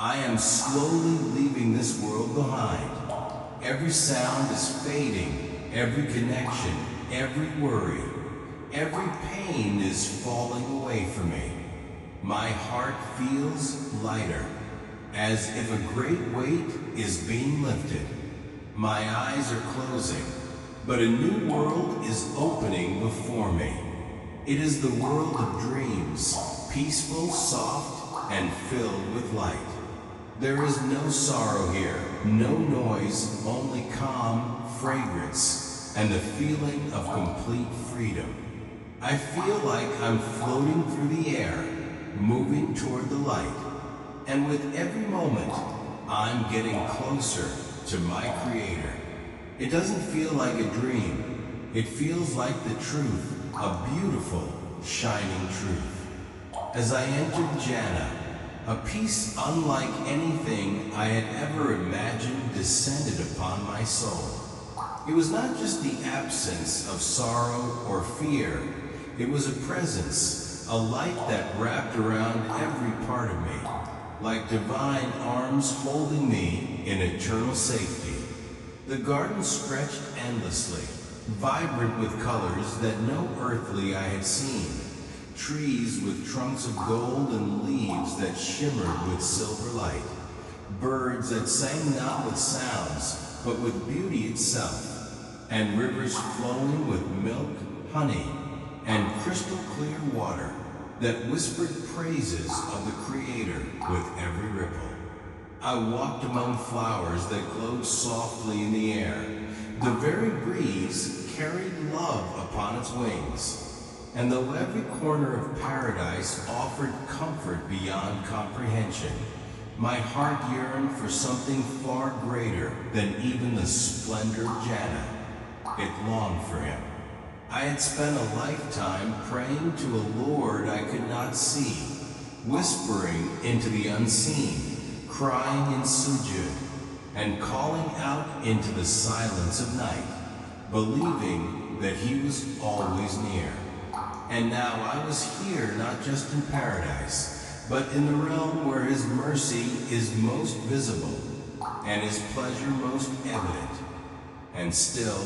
I am slowly leaving this world behind. Every sound is fading, every connection, every worry, every pain is falling away from me. My heart feels lighter, as if a great weight is being lifted. My eyes are closing, but a new world is opening before me. It is the world of dreams, peaceful, soft, and filled with light. There is no sorrow here, no noise, only calm, fragrance, and the feeling of complete freedom. I feel like I'm floating through the air, moving toward the light. And with every moment, I'm getting closer to my Creator. It doesn't feel like a dream. It feels like the truth, a beautiful, shining truth. As I entered Jhana, a peace unlike anything I had ever imagined descended upon my soul. It was not just the absence of sorrow or fear. It was a presence, a light that wrapped around every part of me, like divine arms holding me in eternal safety. The garden stretched endlessly, vibrant with colors that no earthly eye had seen. Trees with trunks of gold and leaves that shimmered with silver light. Birds that sang not with sounds, but with beauty itself. And rivers flowing with milk, honey, and crystal clear water that whispered praises of the Creator with every ripple. I walked among flowers that glowed softly in the air. The very breeze carried love upon its wings. And though every corner of paradise offered comfort beyond comprehension, my heart yearned for something far greater than even the splendor of Jhana. It longed for Him. I had spent a lifetime praying to a Lord I could not see, whispering into the unseen, crying in sujud, and calling out into the silence of night, believing that He was always near. And now I was here not just in paradise, but in the realm where His mercy is most visible and His pleasure most evident. And still,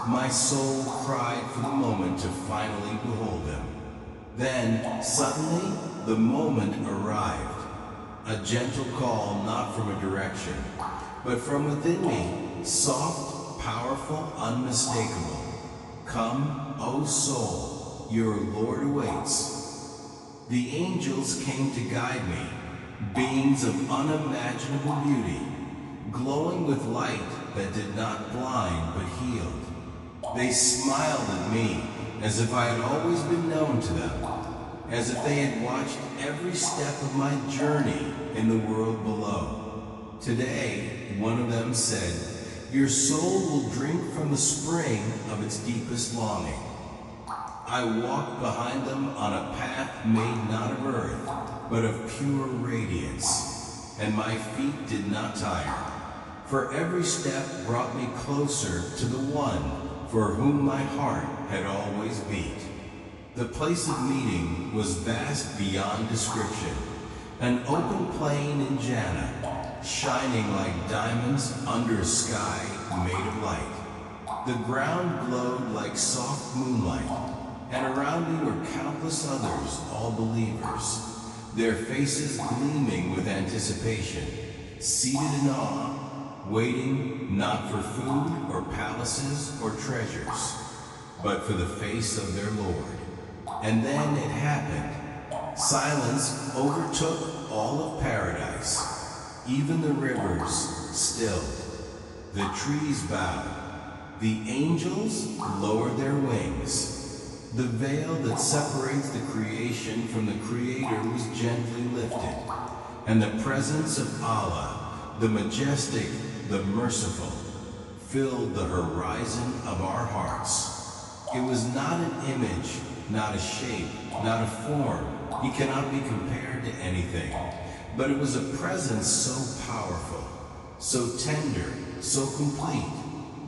my soul cried for the moment to finally behold Him. Then, suddenly, the moment arrived. A gentle call not from a direction, but from within me, soft, powerful, unmistakable. Come, O soul. Your Lord awaits. The angels came to guide me, beings of unimaginable beauty, glowing with light that did not blind but healed. They smiled at me as if I had always been known to them, as if they had watched every step of my journey in the world below. Today, one of them said, "Your soul will drink from the spring of its deepest longing." I walked behind them on a path made not of earth, but of pure radiance, and my feet did not tire, for every step brought me closer to the one for whom my heart had always beat. The place of meeting was vast beyond description, an open plain in Jhana, shining like diamonds under a sky made of light. The ground glowed like soft moonlight, and around me were countless others, all believers, their faces gleaming with anticipation, seated in awe, waiting not for food or palaces or treasures, but for the face of their Lord. And then it happened. Silence overtook all of paradise. Even the rivers stilled. The trees bowed. The angels lowered their wings. The veil that separates the creation from the Creator was gently lifted, and the presence of Allah, the majestic, the merciful, filled the horizon of our hearts. It was not an image, not a shape, not a form. It cannot be compared to anything, but it was a presence so powerful, so tender, so complete,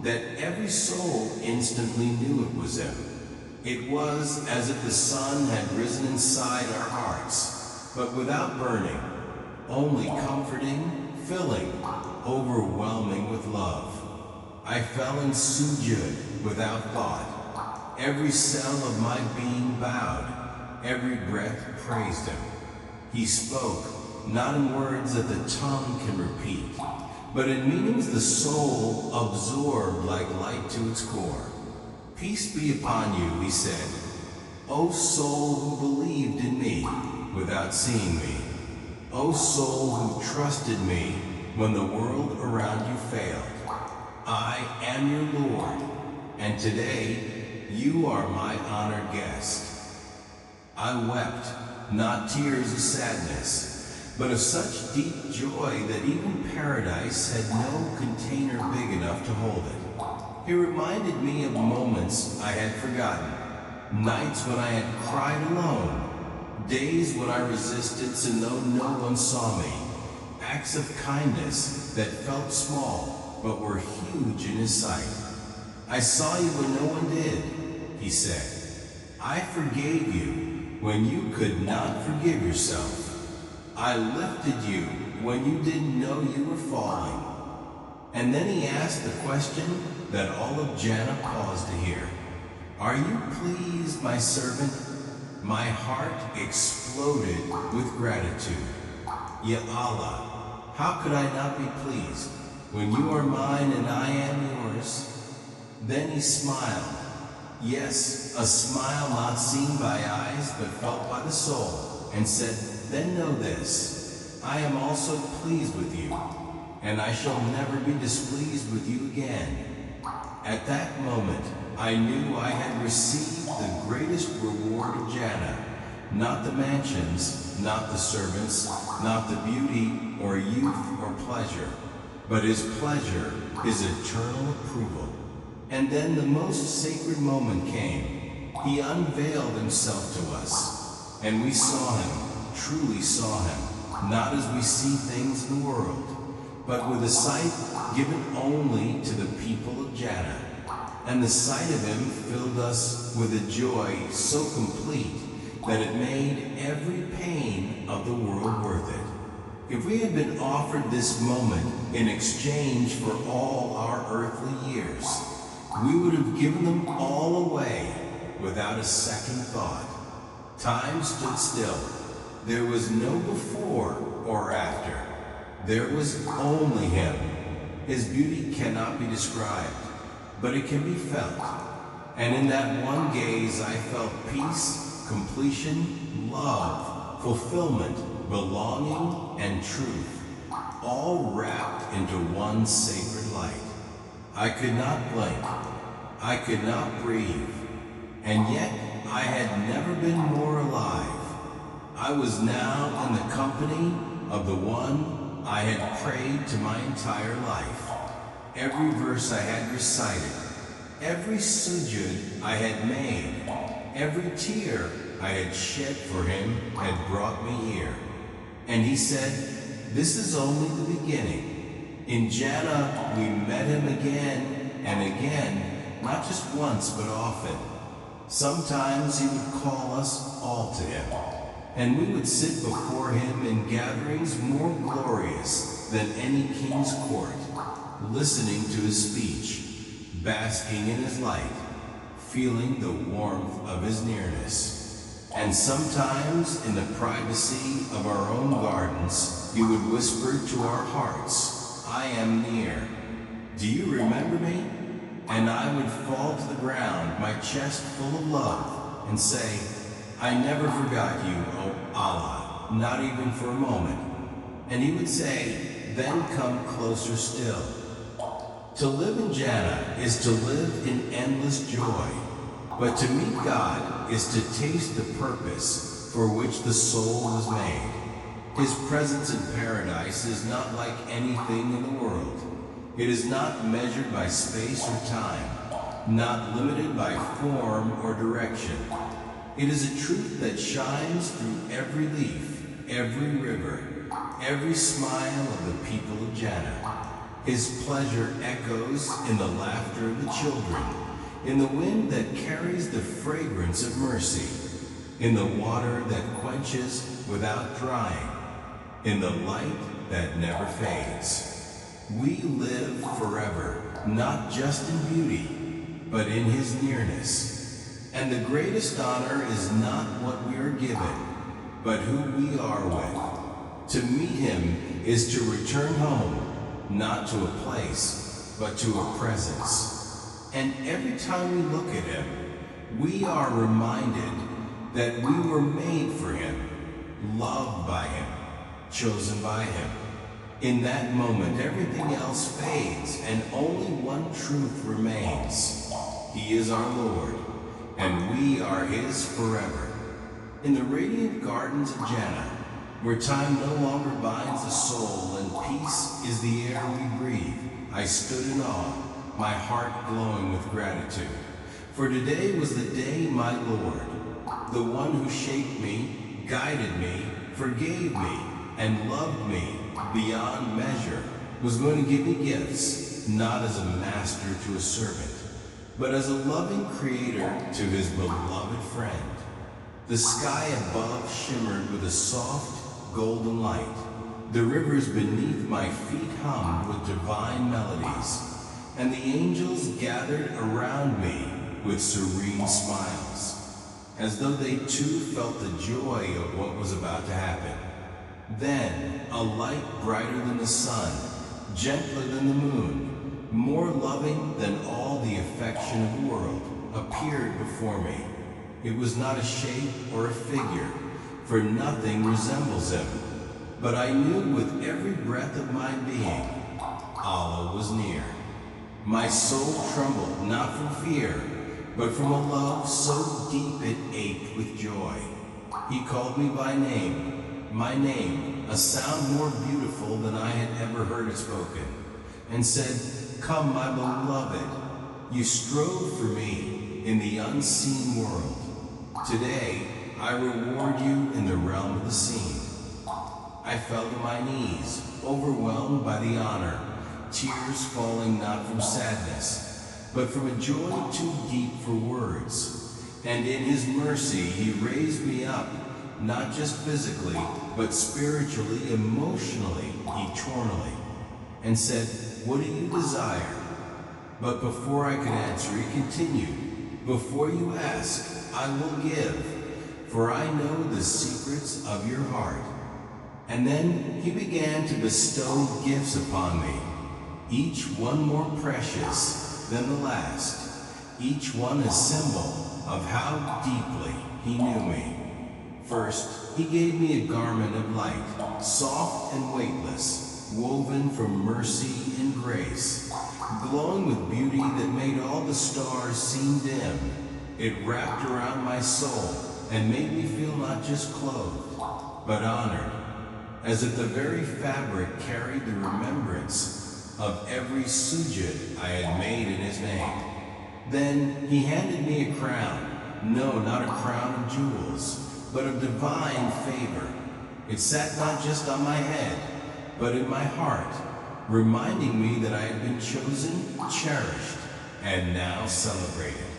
that every soul instantly knew it was Him. It was as if the sun had risen inside our hearts, but without burning, only comforting, filling, overwhelming with love. I fell in sujud without thought. Every cell of my being bowed, every breath praised him. He spoke, not in words that the tongue can repeat, but in meanings the soul absorbed like light to its core. Peace be upon you, he said, O soul who believed in me without seeing me. O soul who trusted me when the world around you failed. I am your Lord, and today you are my honored guest. I wept, not tears of sadness, but of such deep joy that even paradise had no container big enough to hold it. He reminded me of moments I had forgotten, nights when I had cried alone, days when I resisted so no one saw me, acts of kindness that felt small but were huge in his sight. I saw you when no one did, he said. I forgave you when you could not forgive yourself. I lifted you when you didn't know you were falling. And then he asked the question that all of Jannah paused to hear. Are you pleased, my servant? My heart exploded with gratitude. Ya Allah, how could I not be pleased when you are mine and I am yours? Then he smiled. Yes, a smile not seen by eyes but felt by the soul, and said, then know this, I am also pleased with you, and I shall never be displeased with you again. At that moment, I knew I had received the greatest reward of Jannah, not the mansions, not the servants, not the beauty or youth or pleasure, but his pleasure, his eternal approval. And then the most sacred moment came. He unveiled himself to us, and we saw him, truly saw him, not as we see things in the world, but with a sight given only to the people of Jannah. And the sight of him filled us with a joy so complete that it made every pain of the world worth it. If we had been offered this moment in exchange for all our earthly years, we would have given them all away without a second thought. Time stood still. There was no before or after. There was only him. His beauty cannot be described, but it can be felt. And in that one gaze I felt peace, completion, love, fulfillment, belonging, and truth, all wrapped into one sacred light. I could not blink, I could not breathe, and yet I had never been more alive. I was now in the company of the one I had prayed to my entire life. Every verse I had recited, every sujud I had made, every tear I had shed for him had brought me here. And he said, this is only the beginning. In Jannah, we met him again and again, not just once, but often. Sometimes he would call us all to him, and we would sit before him in gatherings more glorious than any king's court, listening to his speech, basking in his light, feeling the warmth of his nearness. And sometimes, in the privacy of our own gardens, he would whisper to our hearts, I am near. Do you remember me? And I would fall to the ground, my chest full of love, and say, I never forgot you, O Allah, not even for a moment. And he would say, then come closer still. To live in Jannah is to live in endless joy. But to meet God is to taste the purpose for which the soul was made. His presence in paradise is not like anything in the world. It is not measured by space or time, not limited by form or direction. It is a truth that shines through every leaf, every river, every smile of the people of Jannah. His pleasure echoes in the laughter of the children, in the wind that carries the fragrance of mercy, in the water that quenches without drying, in the light that never fades. We live forever, not just in beauty, but in his nearness. And the greatest honor is not what we are given, but who we are with. To meet him is to return home, not to a place, but to a presence. And every time we look at him, we are reminded that we were made for him, loved by him, chosen by him. In that moment, everything else fades and only one truth remains. He is our Lord, and we are his forever. In the radiant gardens of Jannah, where time no longer binds the soul and peace is the air we breathe, I stood in awe, my heart glowing with gratitude. For today was the day my Lord, the one who shaped me, guided me, forgave me, and loved me beyond measure, was going to give me gifts, not as a master to a servant, but as a loving creator to his beloved friend. The sky above shimmered with a soft, golden light. The rivers beneath my feet hummed with divine melodies, and the angels gathered around me with serene smiles, as though they too felt the joy of what was about to happen. Then a light brighter than the sun, gentler than the moon, more loving than all the affection of the world, appeared before me. It was not a shape or a figure, for nothing resembles him. But I knew with every breath of my being, Allah was near. My soul trembled, not from fear, but from a love so deep it ached with joy. He called me by name, my name, a sound more beautiful than I had ever heard it spoken, and said, "Come, my beloved, you strove for me in the unseen world. Today, I reward you in the realm of the seen." I fell to my knees, overwhelmed by the honor, tears falling not from sadness, but from a joy too deep for words. And in his mercy, he raised me up, not just physically, but spiritually, emotionally, eternally, and said, "What do you desire?" But before I could answer, he continued, "Before you ask, I will give, for I know the secrets of your heart." And then he began to bestow gifts upon me, each one more precious than the last, each one a symbol of how deeply he knew me. First, he gave me a garment of light, soft and weightless, woven from mercy and grace, glowing with beauty that made all the stars seem dim. It wrapped around my soul and made me feel not just clothed, but honored, as if the very fabric carried the remembrance of every sujud I had made in his name. Then he handed me a crown, no, not a crown of jewels, but of divine favor. It sat not just on my head, but in my heart, reminding me that I had been chosen, cherished, and now celebrated.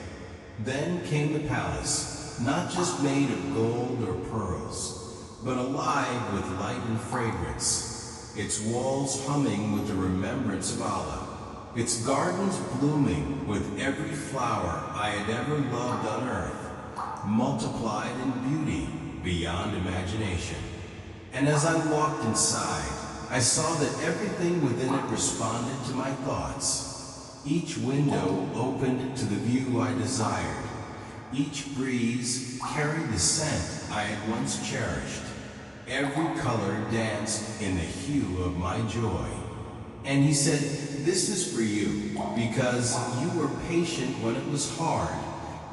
Then came the palace, not just made of gold or pearls, but alive with light and fragrance, its walls humming with the remembrance of Allah, its gardens blooming with every flower I had ever loved on earth, multiplied in beauty beyond imagination. And as I walked inside, I saw that everything within it responded to my thoughts. Each window opened to the view I desired. Each breeze carried the scent I had once cherished. Every color danced in the hue of my joy. And he said, "This is for you, because you were patient when it was hard.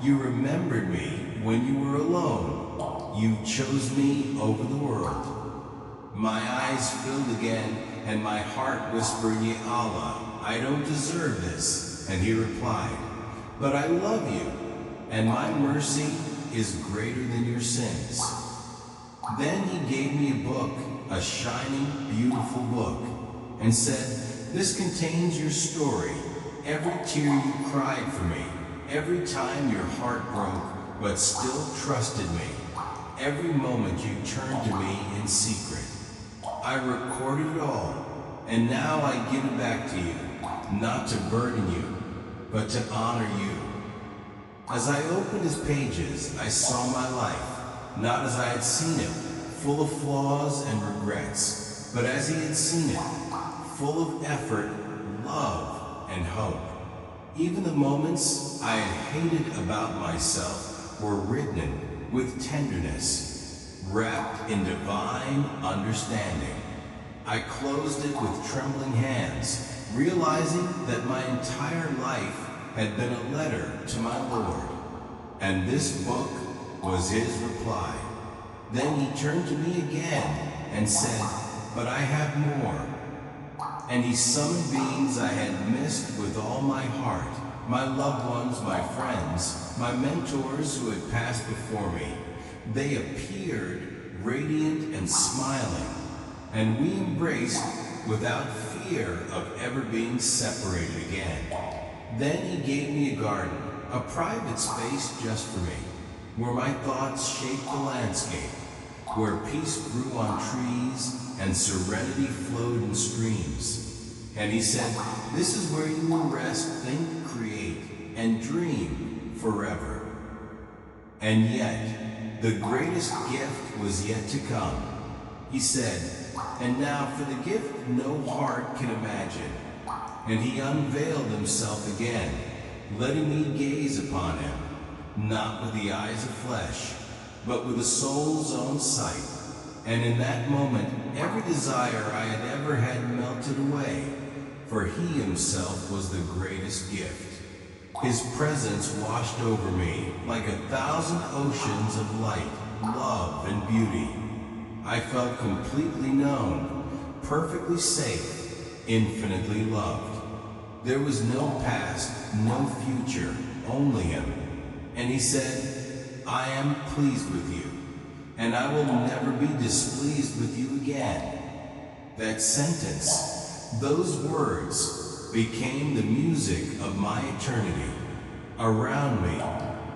You remembered me when you were alone. You chose me over the world." My eyes filled again, and my heart whispered, "Ya Allah, I don't deserve this." And he replied, "But I love you, and my mercy is greater than your sins." Then he gave me a book, a shining, beautiful book, and said, "This contains your story, every tear you cried for me, every time your heart broke, but still trusted me, every moment you turned to me in secret." I recorded it all, and now I give it back to you, not to burden you, but to honor you. As I opened his pages, I saw my life, not as I had seen it, full of flaws and regrets, but as he had seen it, full of effort, love, and hope. Even the moments I had hated about myself were written with tenderness, wrapped in divine understanding. I closed it with trembling hands, realizing that my entire life had been a letter to my Lord, and this book was his reply. Then he turned to me again and said, "But I have more." And he summoned beings I had missed with all my heart, my loved ones, my friends, my mentors who had passed before me. They appeared radiant and smiling, and we embraced without fear of ever being separated again. Then he gave me a garden, a private space just for me, where my thoughts shaped the landscape, where peace grew on trees and serenity flowed in streams. And he said, "This is where you will rest, think, create, and dream forever." And yet, the greatest gift was yet to come. He said, "And now for the gift no heart can imagine." And he unveiled himself again, letting me gaze upon him, not with the eyes of flesh, but with the soul's own sight. And in that moment, every desire I had ever had melted away, for he himself was the greatest gift. His presence washed over me like 1,000 oceans of light, love, and beauty. I felt completely known, perfectly safe, infinitely loved. There was no past, no future, only him. And he said, "I am pleased with you, and I will never be displeased with you again." That sentence, those words, became the music of my eternity. Around me,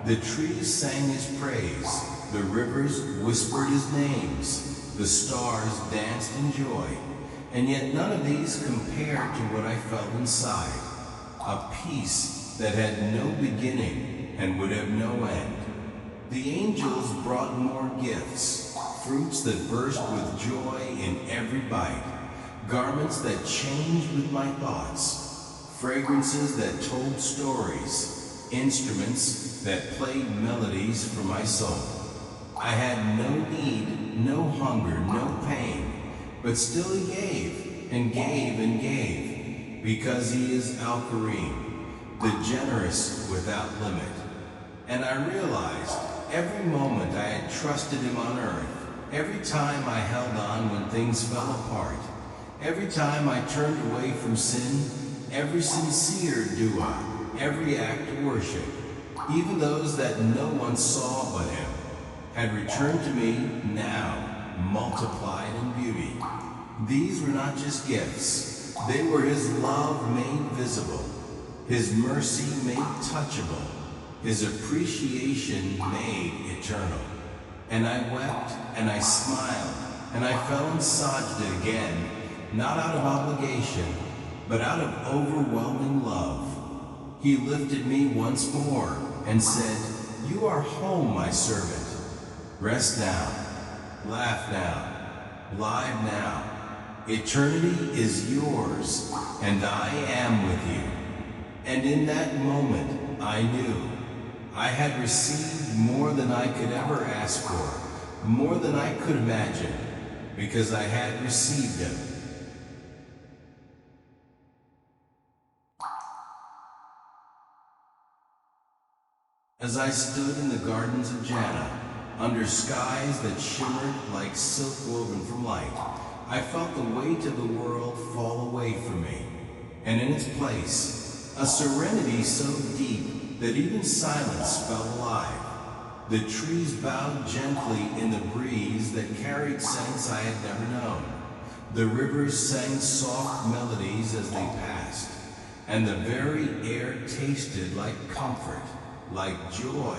the trees sang his praise, the rivers whispered his names, the stars danced in joy. And yet none of these compared to what I felt inside, a peace that had no beginning and would have no end. The angels brought more gifts, fruits that burst with joy in every bite, garments that changed with my thoughts, fragrances that told stories, instruments that played melodies for my soul. I had no need, no hunger, no pain, but still he gave and gave and gave, because he is Al-Kareem, the generous without limit. And I realized every moment I had trusted him on earth, every time I held on when things fell apart, every time I turned away from sin, every sincere dua, every act of worship, even those that no one saw but him, had returned to me now, multiplied in beauty. These were not just gifts, they were his love made visible, his mercy made touchable, his appreciation made eternal. And I wept and I smiled and I fell and sajda again, not out of obligation, but out of overwhelming love. He lifted me once more and said, "You are home, my servant. Rest now, laugh now, live now. Eternity is yours, and I am with you." And in that moment, I knew I had received more than I could ever ask for, more than I could imagine, because I had received him. As I stood in the gardens of Jannah, under skies that shimmered like silk woven from light, I felt the weight of the world fall away from me, and in its place, a serenity so deep that even silence felt alive. The trees bowed gently in the breeze that carried scents I had never known. The rivers sang soft melodies as they passed, and the very air tasted like comfort, like joy,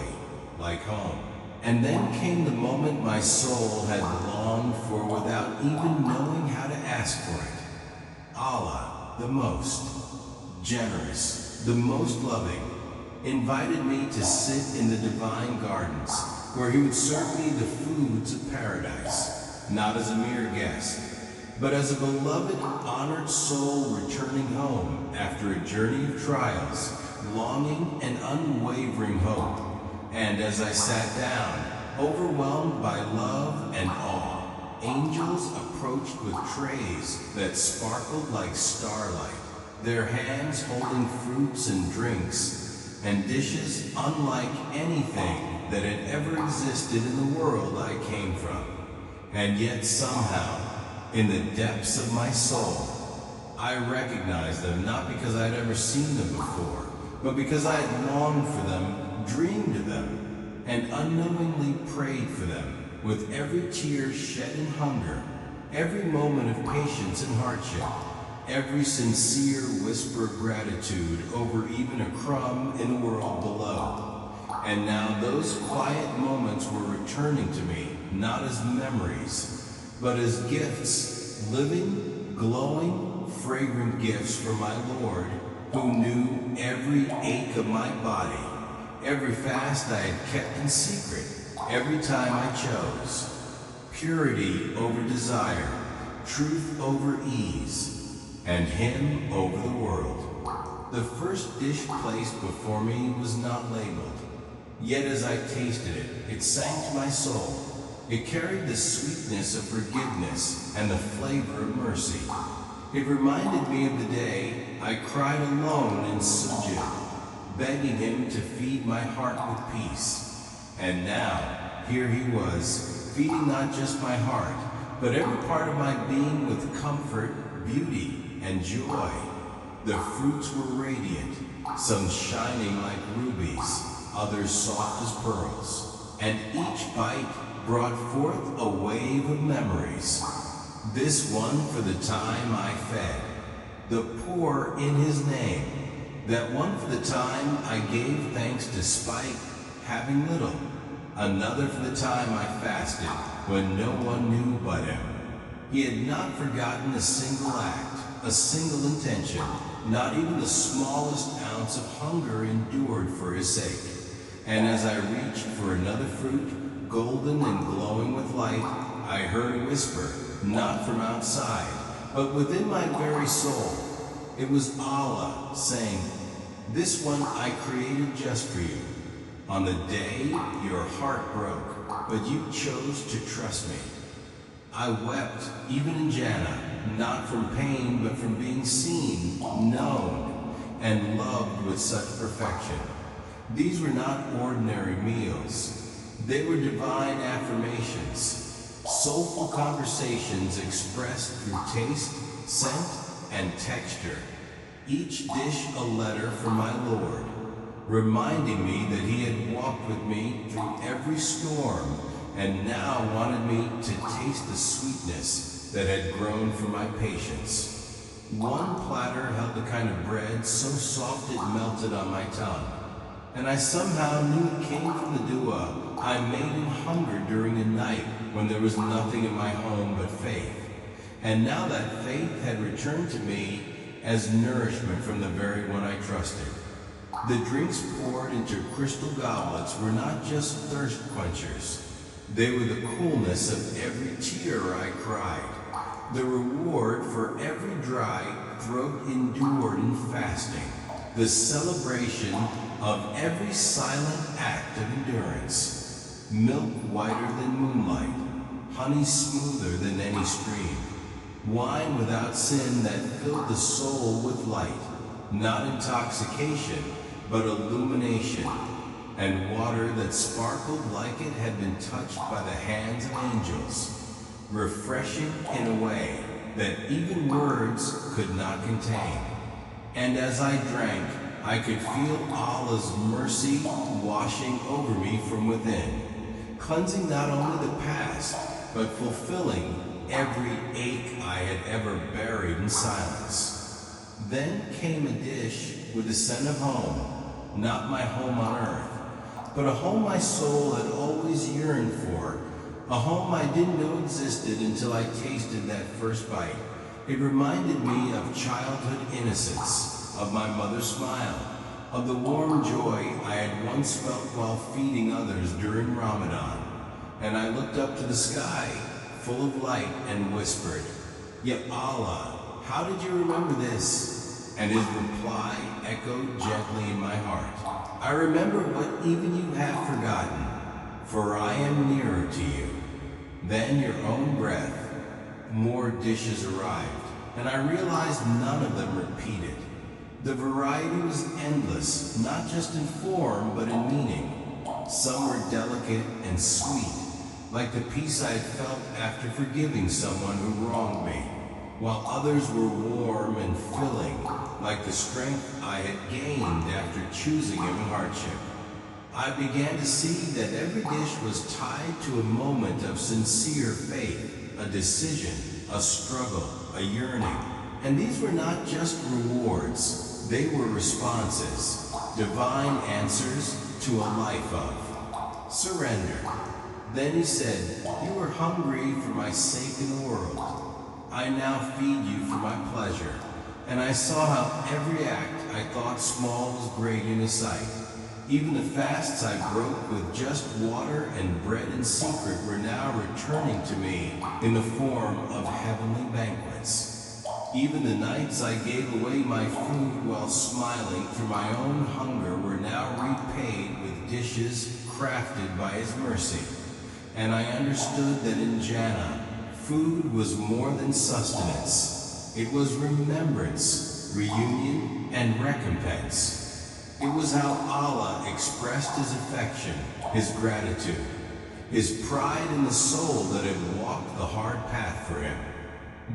like home. And then came the moment my soul had longed for without even knowing how to ask for it. Allah, the most generous, the most loving, invited me to sit in the divine gardens where he would serve me the foods of paradise, not as a mere guest, but as a beloved, honored soul returning home after a journey of trials, longing and unwavering hope. And as I sat down, overwhelmed by love and awe, angels approached with trays that sparkled like starlight, their hands holding fruits and drinks, and dishes unlike anything that had ever existed in the world I came from. And yet somehow, in the depths of my soul, I recognized them not because I'd ever seen them before, but because I had longed for them, dreamed of them, and unknowingly prayed for them with every tear shed in hunger, every moment of patience and hardship, every sincere whisper of gratitude over even a crumb in the world below. And now those quiet moments were returning to me, not as memories, but as gifts, living, glowing, fragrant gifts from my Lord, who knew every ache of my body, every fast I had kept in secret, every time I chose. Purity over desire, truth over ease, and him over the world. The first dish placed before me was not labeled, yet as I tasted it, it sank to my soul. It carried the sweetness of forgiveness and the flavor of mercy. It reminded me of the day I cried alone in sujud, begging him to feed my heart with peace. And now, here he was, feeding not just my heart, but every part of my being with comfort, beauty, and joy. The fruits were radiant, some shining like rubies, others soft as pearls, and each bite brought forth a wave of memories. This one for the time I fed the poor in his name, that one for the time I gave thanks despite having little, another for the time I fasted when no one knew but him. He had not forgotten a single act, a single intention, not even the smallest ounce of hunger endured for his sake. And as I reached for another fruit, golden and glowing with light, I heard a whisper, not from outside, but within my very soul. It was Allah saying, "This one I created just for you. On the day your heart broke, but you chose to trust me." I wept, even in Jannah, not from pain, but from being seen, known, and loved with such perfection. These were not ordinary meals. They were divine affirmations, soulful conversations expressed through taste, scent, and texture. Each dish a letter from my Lord, reminding me that he had walked with me through every storm and now wanted me to taste the sweetness that had grown from my patience. One platter held the kind of bread so soft it melted on my tongue, and I somehow knew it came from the dua I made in hunger during a night when there was nothing in my home but faith. And now that faith had returned to me as nourishment from the very one I trusted. The drinks poured into crystal goblets were not just thirst quenchers. They were the coolness of every tear I cried, the reward for every dry throat endured in fasting, the celebration of every silent act of endurance. Milk whiter than moonlight, honey smoother than any stream, wine without sin that filled the soul with light, not intoxication, but illumination, and water that sparkled like it had been touched by the hands of angels, refreshing in a way that even words could not contain. And as I drank, I could feel Allah's mercy washing over me from within, cleansing not only the past, but fulfilling every ache I had ever buried in silence. Then came a dish with the scent of home, not my home on earth, but a home my soul had always yearned for, a home I didn't know existed until I tasted that first bite. It reminded me of childhood innocence, of my mother's smile, of the warm joy I had once felt while feeding others during Ramadan. And I looked up to the sky, full of light, and whispered, "Ya Allah, how did you remember this?" And his reply echoed gently in my heart, "I remember what even you have forgotten, for I am nearer to you." Then your own breath, more dishes arrived, and I realized none of them repeated. The variety was endless, not just in form, but in meaning. Some were delicate and sweet, like the peace I had felt after forgiving someone who wronged me, while others were warm and filling, like the strength I had gained after choosing him in hardship. I began to see that every dish was tied to a moment of sincere faith, a decision, a struggle, a yearning. And these were not just rewards, they were responses, divine answers to a life of surrender. Then he said, "You were hungry for my sake in the world. I now feed you for my pleasure." And I saw how every act I thought small was great in his sight. Even the fasts I broke with just water and bread in secret were now returning to me in the form of heavenly banquets. Even the nights I gave away my food while smiling through my own hunger were now repaid with dishes crafted by his mercy. And I understood that in Jannah, food was more than sustenance. It was remembrance, reunion, and recompense. It was how Allah expressed his affection, his gratitude, his pride in the soul that had walked the hard path for him.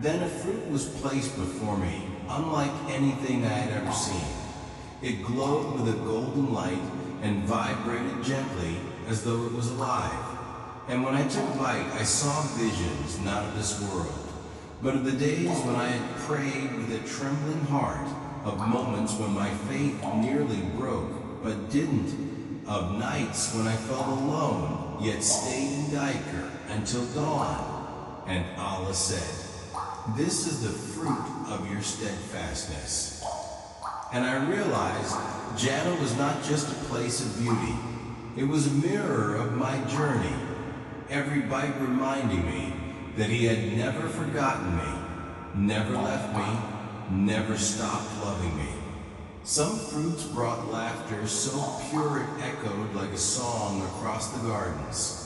Then a fruit was placed before me, unlike anything I had ever seen. It glowed with a golden light and vibrated gently as though it was alive. And when I took a bite, I saw visions not of this world, but of the days when I had prayed with a trembling heart, of moments when my faith nearly broke, but didn't, of nights when I felt alone, yet stayed in Diker until dawn. And Allah said, "This is the fruit of your steadfastness." And I realized Jannah was not just a place of beauty. It was a mirror of my journey, every bite reminding me that he had never forgotten me, never left me, never stopped loving me. Some fruits brought laughter so pure it echoed like a song across the gardens.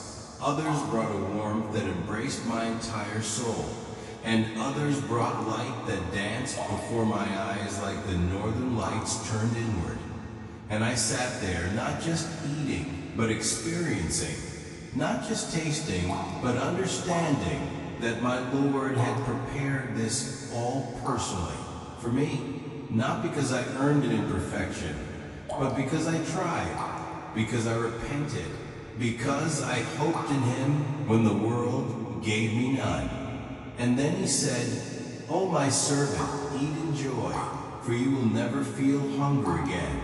Others brought a warmth that embraced my entire soul. And others brought light that danced before my eyes like the northern lights turned inward. And I sat there, not just eating, but experiencing, not just tasting, but understanding that my Lord had prepared this all personally for me, not because I earned it in perfection, but because I tried, because I repented, because I hoped in him when the world gave me none. And then he said, "O my servant, eat in joy, for you will never feel hunger again.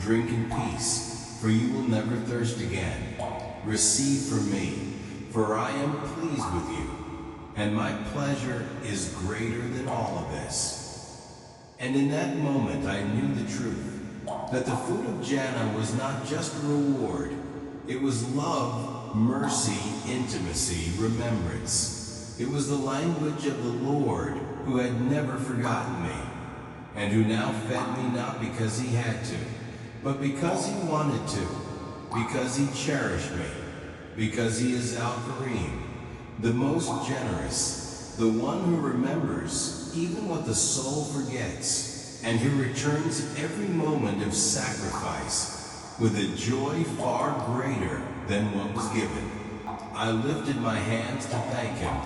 Drink in peace, for you will never thirst again. Receive from me, for I am pleased with you, and my pleasure is greater than all of this." And in that moment I knew the truth, that the food of Jannah was not just a reward. It was love, mercy, intimacy, remembrance. It was the language of the Lord who had never forgotten me, and who now fed me not because he had to, but because he wanted to, because he cherished me, because he is Al-Karim, the most generous, the one who remembers even what the soul forgets, and who returns every moment of sacrifice with a joy far greater than what was given. I lifted my hands to thank him,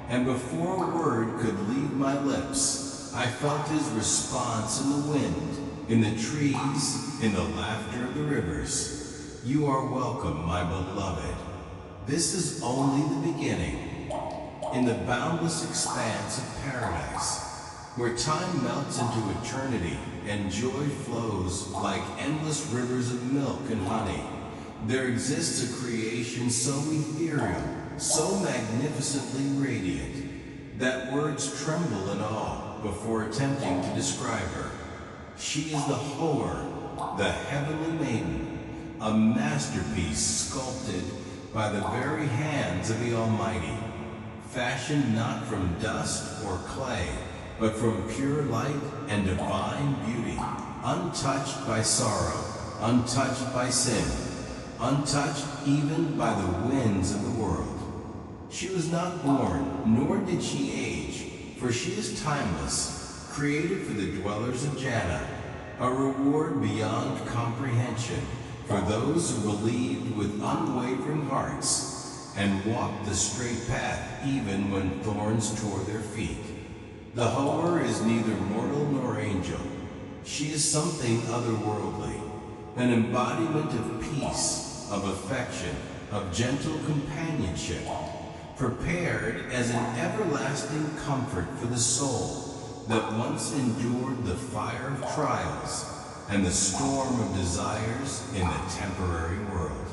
and before a word could leave my lips, I felt his response in the wind, in the trees, in the laughter of the rivers. "You are welcome, my beloved. This is only the beginning." In the boundless expanse of paradise, where time melts into eternity and joy flows like endless rivers of milk and honey, There exists a creation so ethereal, so magnificently radiant, that words tremble in awe before attempting to describe her. She is the Hoer, the heavenly maiden, a masterpiece sculpted by the very hands of the Almighty, fashioned not from dust or clay, but from pure light and divine beauty, untouched by sorrow, untouched by sin, untouched even by the winds of the world. She was not born, nor did she age, for she is timeless, created for the dwellers of Jannah, a reward beyond comprehension for those who believed with unwavering hearts and walked the straight path even when thorns tore their feet. The Hoer is neither mortal nor angel. She is something otherworldly, an embodiment of peace, of affection, of gentle companionship, prepared as an everlasting comfort for the soul that once endured the fire of trials and the storm of desires in the temporary world.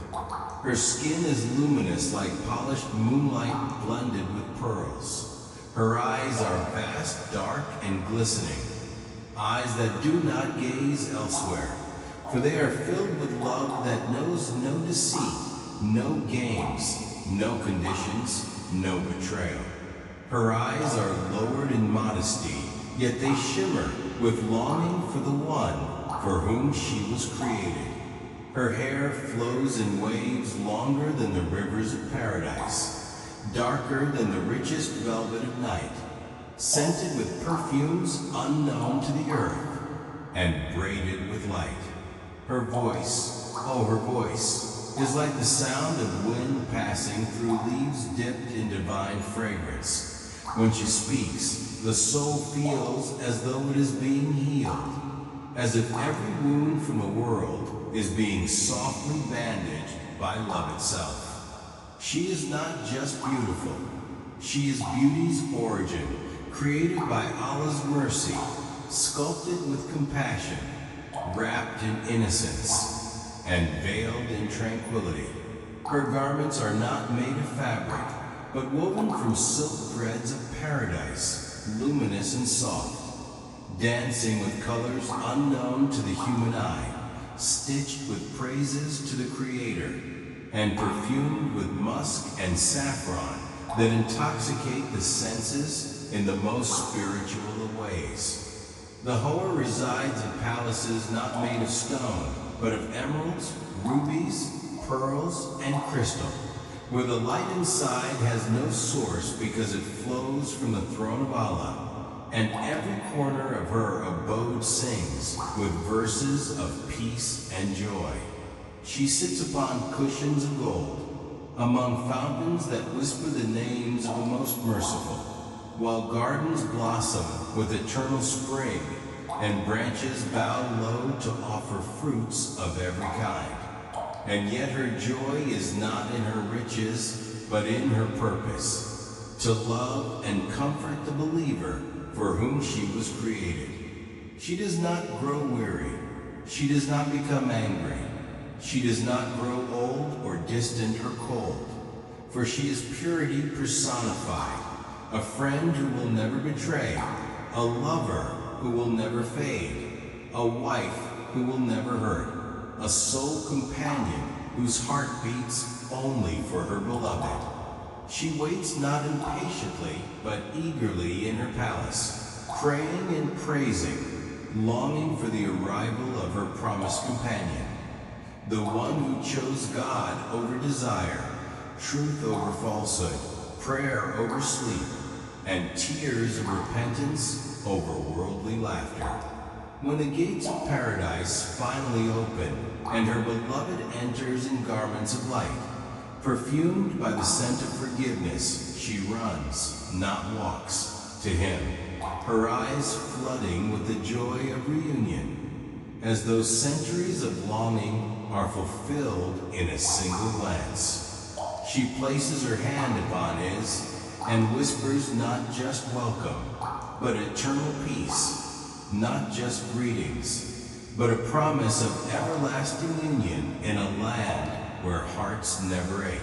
Her skin is luminous like polished moonlight blended with pearls. Her eyes are vast, dark, and glistening, eyes that do not gaze elsewhere, for they are filled with love that knows no deceit, no games, no conditions, no betrayal. Her eyes are lowered in modesty, yet they shimmer with longing for the one for whom she was created. Her hair flows in waves longer than the rivers of paradise, darker than the richest velvet of night, scented with perfumes unknown to the earth, and braided with light. Her voice, oh her voice, is like the sound of wind passing through leaves dipped in divine fragrance. When she speaks, the soul feels as though it is being healed, as if every wound from the world is being softly bandaged by love itself. She is not just beautiful. She is beauty's origin, created by Allah's mercy, sculpted with compassion, wrapped in innocence, and veiled in tranquility. Her garments are not made of fabric, but woven from silk threads of paradise, luminous and soft, dancing with colors unknown to the human eye, stitched with praises to the Creator, and perfumed with musk and saffron that intoxicate the senses in the most spiritual of ways. The Hoer resides in palaces not made of stone, but of emeralds, rubies, pearls, and crystal, where the light inside has no source because it flows from the throne of Allah, and every corner of her abode sings with verses of peace and joy. She sits upon cushions of gold, among fountains that whisper the names of the most merciful, while gardens blossom with eternal spring, and branches bow low to offer fruits of every kind. And yet her joy is not in her riches, but in her purpose, to love and comfort the believer for whom she was created. She does not grow weary. She does not become angry. She does not grow old or distant or cold, for she is purity personified, a friend who will never betray, a lover who will never fade, a wife who will never hurt, a soul companion whose heart beats only for her beloved. She waits not impatiently, but eagerly in her palace, praying and praising, longing for the arrival of her promised companion, the one who chose God over desire, truth over falsehood, prayer over sleep, and tears of repentance over worldly laughter. When the gates of paradise finally open and her beloved enters in garments of light, perfumed by the scent of forgiveness, she runs, not walks, to him, her eyes flooding with the joy of reunion, as those centuries of longing are fulfilled in a single glance. She places her hand upon his and whispers not just welcome, but eternal peace, not just greetings, but a promise of everlasting union in a land where hearts never ache.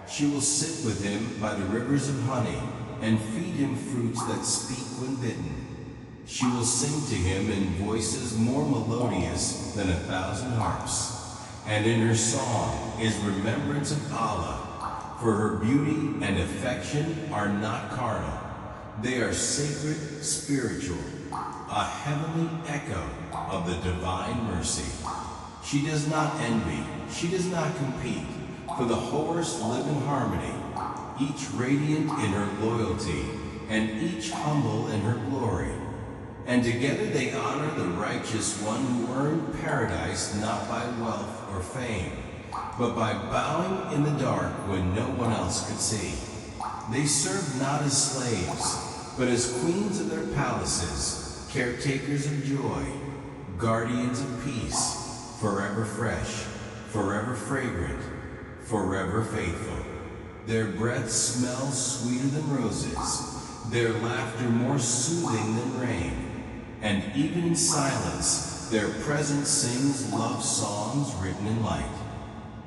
She will sit with him by the rivers of honey and feed him fruits that speak when bitten. She will sing to him in voices more melodious than 1,000 harps. And in her song is remembrance of Allah, for her beauty and affection are not carnal. They are sacred, spiritual, a heavenly echo of the divine mercy. She does not envy, she does not compete, for the whores live in harmony, each radiant in her loyalty, and each humble in her glory. And together they honor the righteous one who earned paradise not by wealth or fame, but by bowing in the dark when no one else could see. They serve not as slaves, but as queens of their palaces, caretakers of joy, guardians of peace, forever fresh, forever fragrant, forever faithful. Their breath smells sweeter than roses, their laughter more soothing than rain, and even in silence, their presence sings love songs written in light.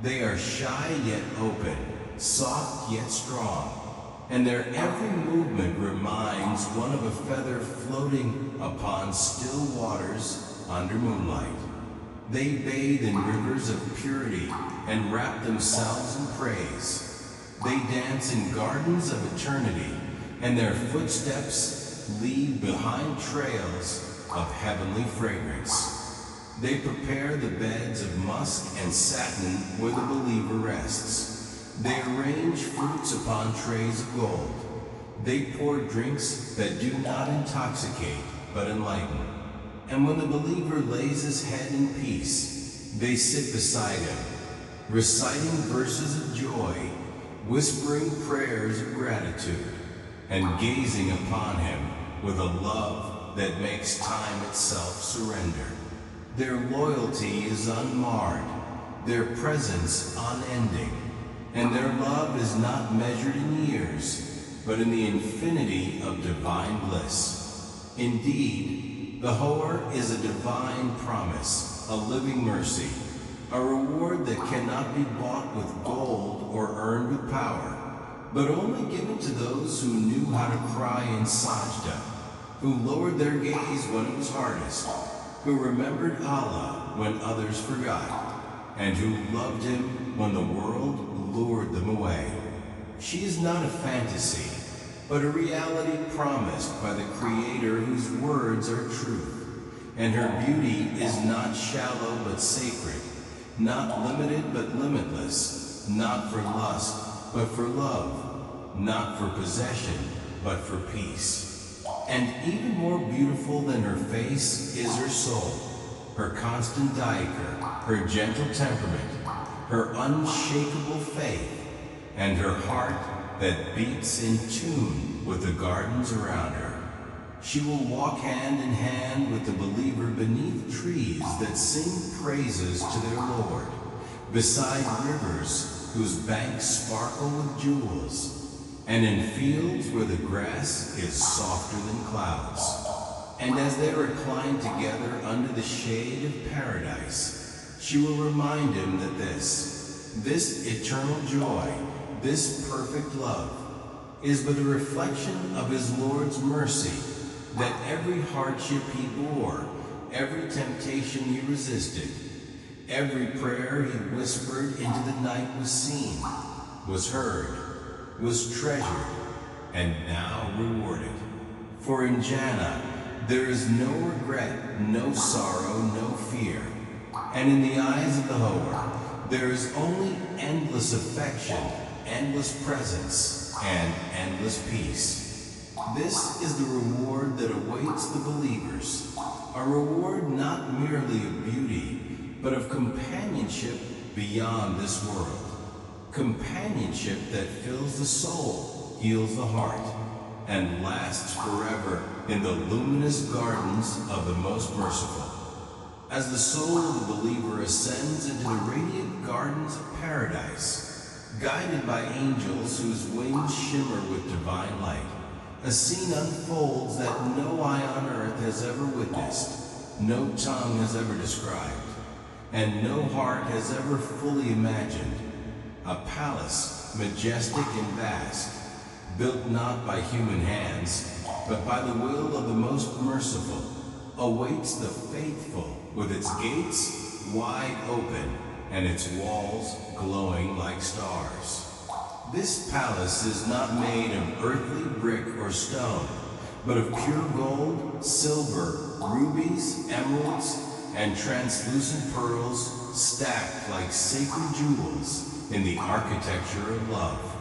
They are shy yet open, soft yet strong, and their every movement reminds one of a feather floating upon still waters under moonlight. They bathe in rivers of purity and wrap themselves in praise. They dance in gardens of eternity, and their footsteps leave behind trails of heavenly fragrance. They prepare the beds of musk and satin where the believer rests. They arrange fruits upon trays of gold. They pour drinks that do not intoxicate, but enlighten. And when the believer lays his head in peace, they sit beside him, reciting verses of joy, whispering prayers of gratitude, and gazing upon him with a love that makes time itself surrender. Their loyalty is unmarred, their presence unending, and their love is not measured in years, but in the infinity of divine bliss. Indeed, the whore is a divine promise, a living mercy, a reward that cannot be bought with gold or earned with power, but only given to those who knew how to cry in sajda, who lowered their gaze when it was hardest, who remembered Allah when others forgot, and who loved him when the world lured them away. She is not a fantasy, but a reality promised by the Creator whose words are truth, and her beauty is not shallow but sacred, not limited but limitless, not for lust but for love, not for possession but for peace. And even more beautiful than her face is her soul, her constant diaper, her gentle temperament, her unshakable faith, and her heart that beats in tune with the gardens around her. She will walk hand in hand with the believer beneath trees that sing praises to their Lord, beside rivers whose banks sparkle with jewels, and in fields where the grass is softer than clouds. And as they recline together under the shade of paradise, she will remind him that this eternal joy, this perfect love, is but a reflection of his Lord's mercy, that every hardship he bore, every temptation he resisted, every prayer he whispered into the night was seen, was heard, was treasured, and now rewarded. For in Jannah there is no regret, no sorrow, no fear, and in the eyes of the whore there is only endless affection, endless presence, and endless peace. This is the reward that awaits the believers, a reward not merely of beauty, but of companionship beyond this world. Companionship that fills the soul, heals the heart, and lasts forever in the luminous gardens of the Most Merciful. As the soul of the believer ascends into the radiant gardens of paradise, guided by angels whose wings shimmer with divine light, a scene unfolds that no eye on earth has ever witnessed, no tongue has ever described. and no heart has ever fully imagined. A palace, majestic and vast, built not by human hands, but by the will of the most merciful, awaits the faithful with its gates wide open and its walls glowing like stars. This palace is not made of earthly brick or stone, but of pure gold, silver, rubies, emeralds, and translucent pearls stacked like sacred jewels in the architecture of love.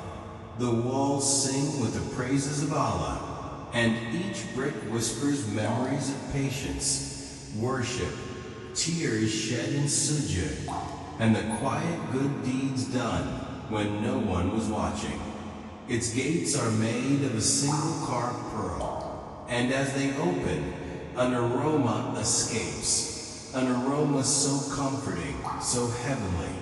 The walls sing with the praises of Allah, and each brick whispers memories of patience, worship, tears shed in sujud, and the quiet good deeds done when no one was watching. Its gates are made of a single carved pearl, and as they open, an aroma escapes, an aroma so comforting, so heavenly,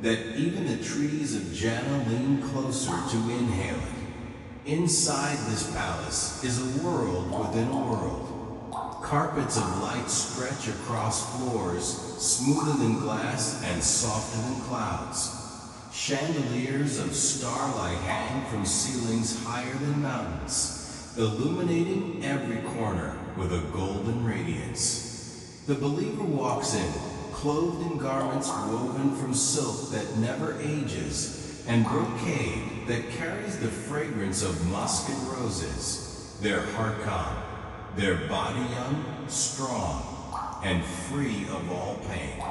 that even the trees of Jannah lean closer to inhale it. Inside this palace is a world within a world. Carpets of light stretch across floors, smoother than glass and softer than clouds. Chandeliers of starlight hang from ceilings higher than mountains, illuminating every corner with a golden radiance. The believer walks in, clothed in garments woven from silk that never ages, and brocade that carries the fragrance of musk and roses. Their heart calm, their body young, strong, and free of all pain.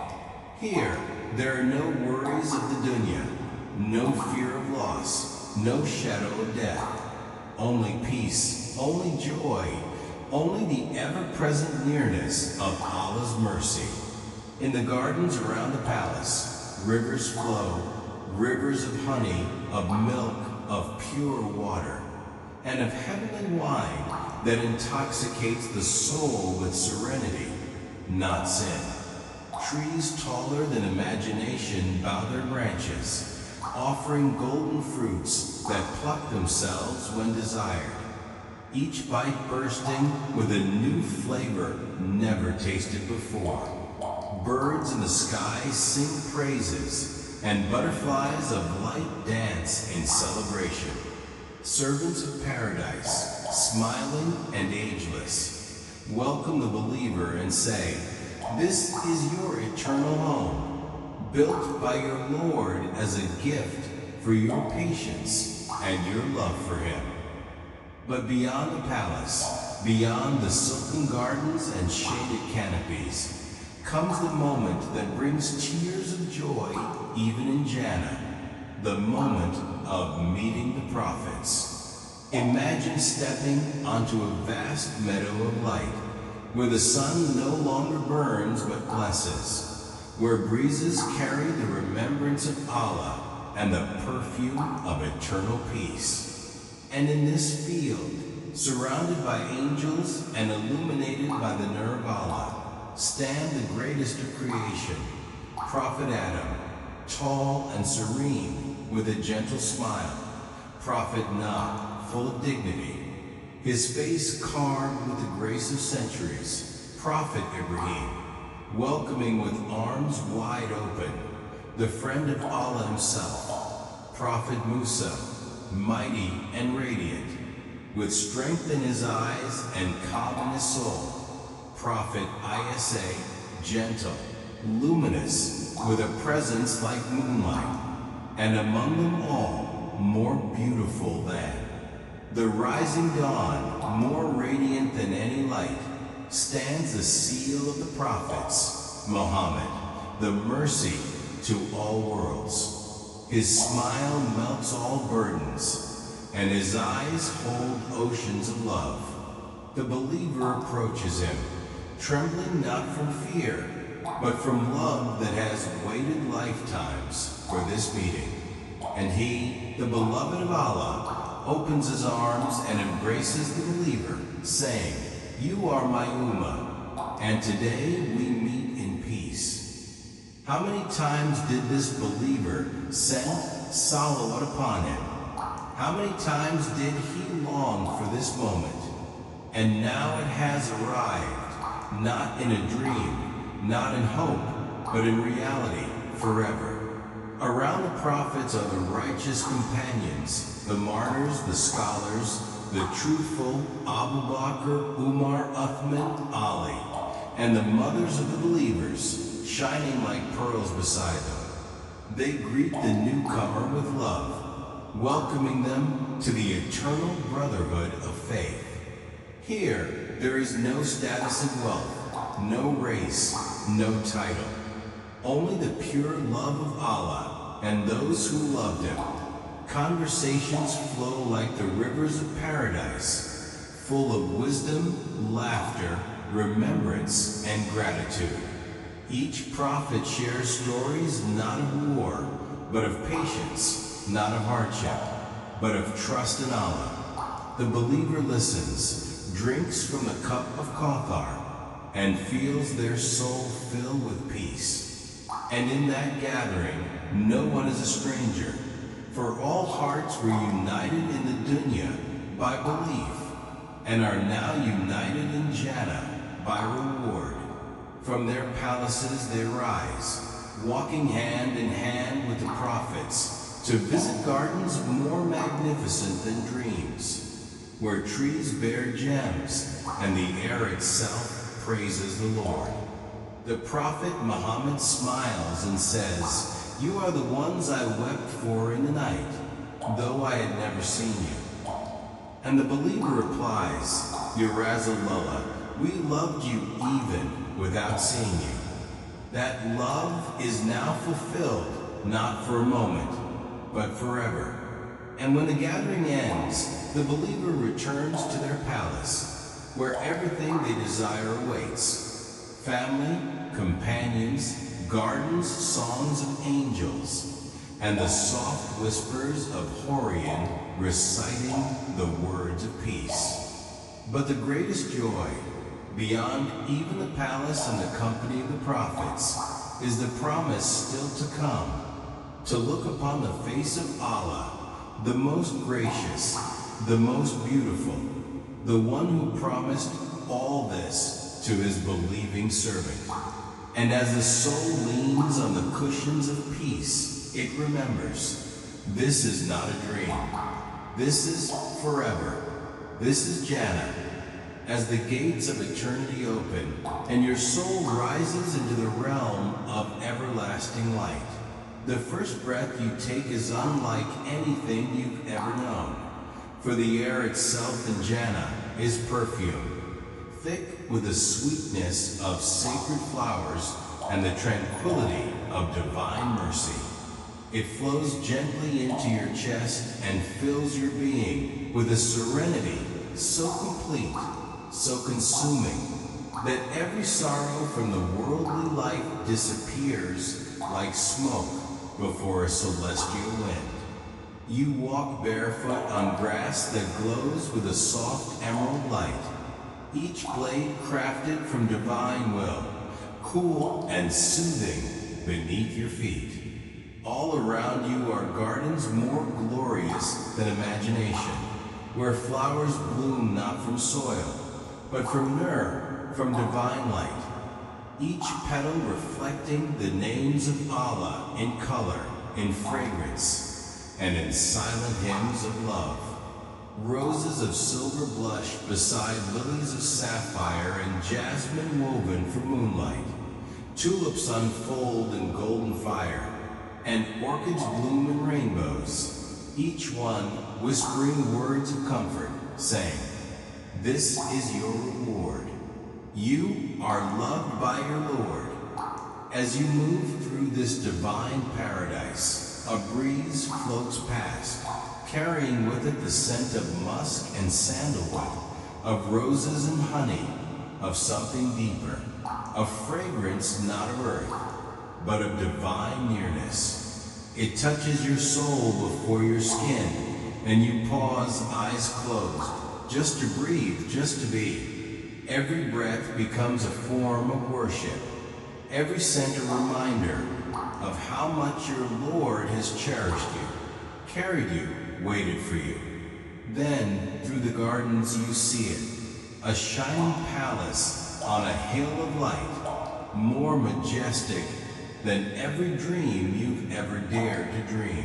Here, there are no worries of the dunya, no fear of loss, no shadow of death. Only peace, only joy, only the ever-present nearness of Allah's mercy. In the gardens around the palace, rivers flow, rivers of honey, of milk, of pure water, and of heavenly wine that intoxicates the soul with serenity, not sin. Trees taller than imagination bow their branches, offering golden fruits that pluck themselves when desired, each bite bursting with a new flavor never tasted before. Birds in the sky sing praises, and butterflies of light dance in celebration. Servants of paradise, smiling and ageless, welcome the believer and say, "This is your eternal home, built by your Lord as a gift for your patience and your love for Him." But beyond the palace, beyond the silken gardens and shaded canopies, comes the moment that brings tears of joy even in Jannah, the moment of meeting the prophets. Imagine stepping onto a vast meadow of light, where the sun no longer burns but blesses, where breezes carry the remembrance of Allah and the perfume of eternal peace. And in this field, surrounded by angels and illuminated by the nur of Allah, stand the greatest of creation, Prophet Adam, tall and serene with a gentle smile, Prophet Noah, full of dignity, his face carved with the grace of centuries, Prophet Ibrahim, welcoming with arms wide open, the friend of Allah himself, Prophet Musa, mighty and radiant, with strength in his eyes and calm in his soul, Prophet Isa, gentle, luminous, with a presence like moonlight, and among them all, more beautiful than the rising dawn, more radiant than any light, stands the seal of the prophets, Muhammad, the mercy to all worlds. His smile melts all burdens, and his eyes hold oceans of love. The believer approaches him, trembling not from fear, but from love that has waited lifetimes for this meeting. And he, the beloved of Allah, opens his arms and embraces the believer, saying, "You are my ummah, and today we meet in peace." How many times did this believer send salawat upon him? How many times did he long for this moment? And now it has arrived, not in a dream, not in hope, but in reality, forever. Around the prophets are the righteous companions, the martyrs, the scholars, the truthful Abu Bakr, Umar, Uthman, Ali, and the mothers of the believers, shining like pearls beside them. They greet the newcomer with love, welcoming them to the eternal brotherhood of faith. Here, there is no status and wealth, no race, no title. Only the pure love of Allah and those who loved Him. Conversations flow like the rivers of paradise, full of wisdom, laughter, remembrance, and gratitude. Each prophet shares stories not of war, but of patience, not of hardship, but of trust in Allah. The believer listens, drinks from the cup of Kauthar, and feels their soul fill with peace. And in that gathering, no one is a stranger, for all hearts were united in the dunya by belief, and are now united in Jannah by reward. From their palaces they rise, walking hand in hand with the prophets, to visit gardens more magnificent than dreams, where trees bear gems, and the air itself praises the Lord. The Prophet Muhammad smiles and says, "You are the ones I wept for in the night, though I had never seen you." And the believer replies, "Ya Rasulullah, we loved you even without seeing you." That love is now fulfilled, not for a moment, but forever. And when the gathering ends, the believer returns to their palace, where everything they desire awaits. Family, companions, gardens, songs of angels, and the soft whispers of Horian reciting the words of peace. But the greatest joy, beyond even the palace and the company of the prophets, is the promise still to come, to look upon the face of Allah, the most gracious, the most beautiful, the one who promised all this to his believing servant. And as the soul leans on the cushions of peace, it remembers, this is not a dream. This is forever. This is Jannah. As the gates of eternity open, and your soul rises into the realm of everlasting light. The first breath you take is unlike anything you've ever known, for the air itself in Jannah is perfume, thick with the sweetness of sacred flowers and the tranquility of divine mercy. It flows gently into your chest and fills your being with a serenity so complete, so consuming, that every sorrow from the worldly life disappears like smoke before a celestial wind. You walk barefoot on grass that glows with a soft emerald light, each blade crafted from divine will, cool and soothing beneath your feet. All around you are gardens more glorious than imagination, where flowers bloom not from soil, but from nur, from divine light, each petal reflecting the names of Allah in color, in fragrance, and in silent hymns of love. Roses of silver blush beside lilies of sapphire and jasmine woven for moonlight. Tulips unfold in golden fire, and orchids bloom in rainbows, each one whispering words of comfort, saying, "This is your reward. You are loved by your Lord." As you move through this divine paradise, a breeze floats past, carrying with it the scent of musk and sandalwood, of roses and honey, of something deeper, of fragrance not of earth, but of divine nearness. It touches your soul before your skin, and you pause, eyes closed, just to breathe, just to be. Every breath becomes a form of worship, every scent a reminder of how much your Lord has cherished you, carried you, waited for you. Then, through the gardens you see it, a shining palace on a hill of light, more majestic than every dream you've ever dared to dream.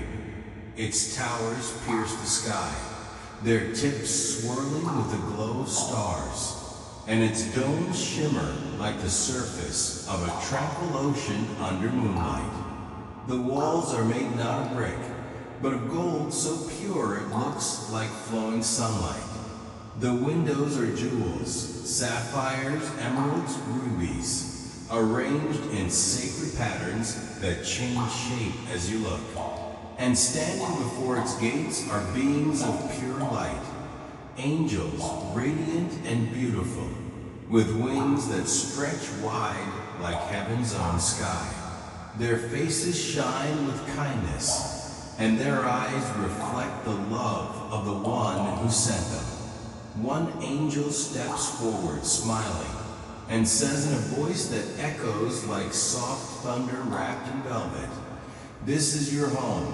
Its towers pierce the sky, their tips swirling with the glow of stars, and its domes shimmer like the surface of a tranquil ocean under moonlight. The walls are made not of brick, but of gold so pure it looks like flowing sunlight. The windows are jewels, sapphires, emeralds, rubies, arranged in sacred patterns that change shape as you look. And standing before its gates are beings of pure light, angels radiant and beautiful, with wings that stretch wide like heaven's own sky. Their faces shine with kindness, and their eyes reflect the love of the one who sent them. One angel steps forward smiling and says in a voice that echoes like soft thunder wrapped in velvet, "This is your home,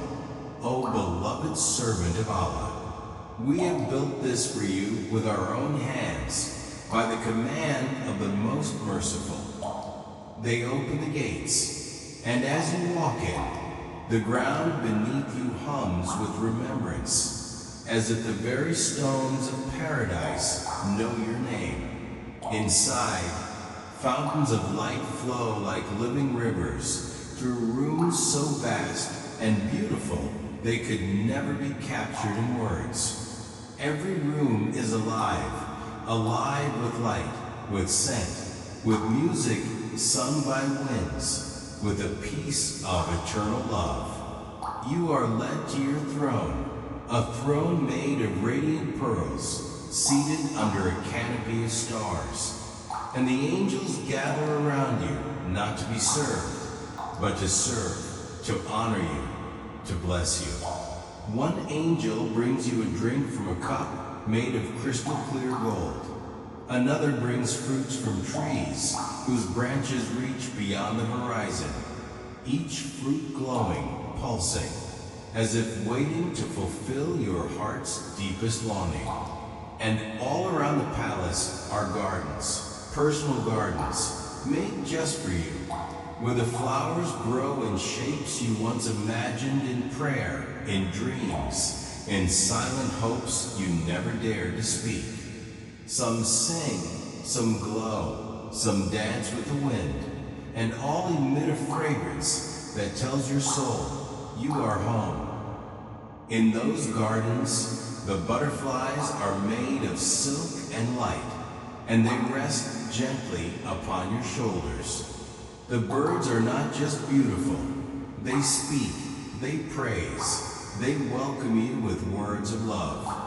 O beloved servant of Allah. We have built this for you with our own hands by the command of the most merciful." They open the gates, and as you walk in, the ground beneath you hums with remembrance, as if the very stones of paradise know your name. Inside, fountains of light flow like living rivers through rooms so vast and beautiful they could never be captured in words. Every room is alive, alive with light, with scent, with music sung by winds, with the peace of eternal love. You are led to your throne, a throne made of radiant pearls, seated under a canopy of stars. And the angels gather around you, not to be served, but to serve, to honor you, to bless you. One angel brings you a drink from a cup made of crystal clear gold. Another brings fruits from trees whose branches reach beyond the horizon, each fruit glowing, pulsing, as if waiting to fulfill your heart's deepest longing. And all around the palace are gardens, personal gardens, made just for you, where the flowers grow in shapes you once imagined in prayer, in dreams, in silent hopes you never dared to speak. Some sing, some glow, some dance with the wind, and all emit a fragrance that tells your soul you are home. In those gardens, the butterflies are made of silk and light, and they rest gently upon your shoulders. The birds are not just beautiful, they speak, they praise, they welcome you with words of love.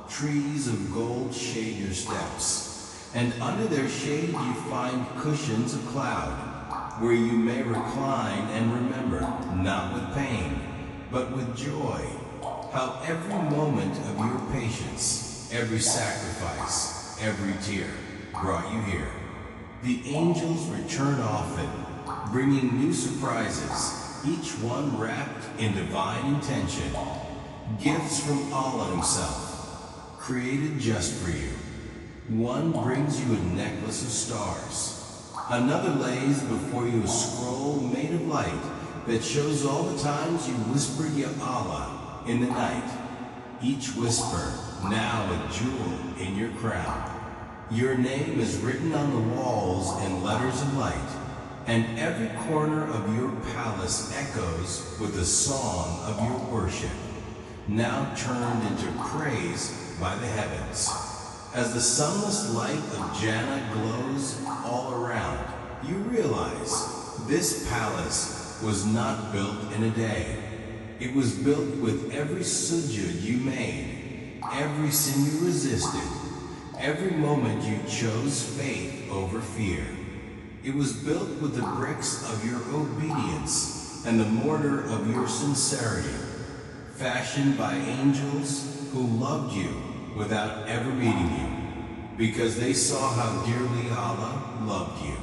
Trees of gold shade your steps, and under their shade you find cushions of cloud, where you may recline and remember, not with pain, but with joy, how every moment of your patience, every sacrifice, every tear brought you here. The angels return often, bringing new surprises, each one wrapped in divine intention. Gifts from Allah Himself, created just for you. One brings you a necklace of stars. Another lays before you a scroll made of light that shows all the times you whispered Ya Allah in the night. Each whisper now a jewel in your crown. Your name is written on the walls in letters of light, and every corner of your palace echoes with the song of your worship, now turned into praise by the heavens. As the sunless light of Jannah glows all around, you realize this palace was not built in a day. It was built with every sujud you made, every sin you resisted, every moment you chose faith over fear. It was built with the bricks of your obedience and the mortar of your sincerity, fashioned by angels who loved you without ever meeting you, because they saw how dearly Allah loved you.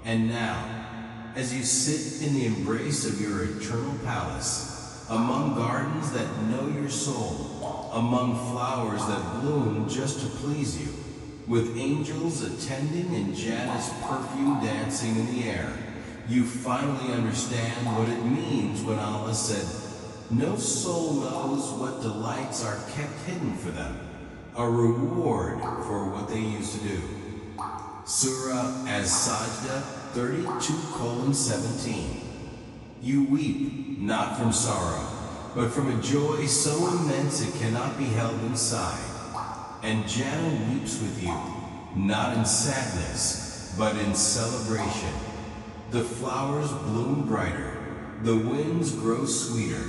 And now, as you sit in the embrace of your eternal palace, among gardens that know your soul, among flowers that bloom just to please you, with angels attending and Jannah's perfume dancing in the air, you finally understand what it means when Allah said, "No soul knows what delights are kept hidden for them, a reward for what they used to do." Surah As-Sajdah 32:17. You weep, not from sorrow, but from a joy so immense it cannot be held inside. And Jannah weeps with you, not in sadness, but in celebration. The flowers bloom brighter, the winds grow sweeter,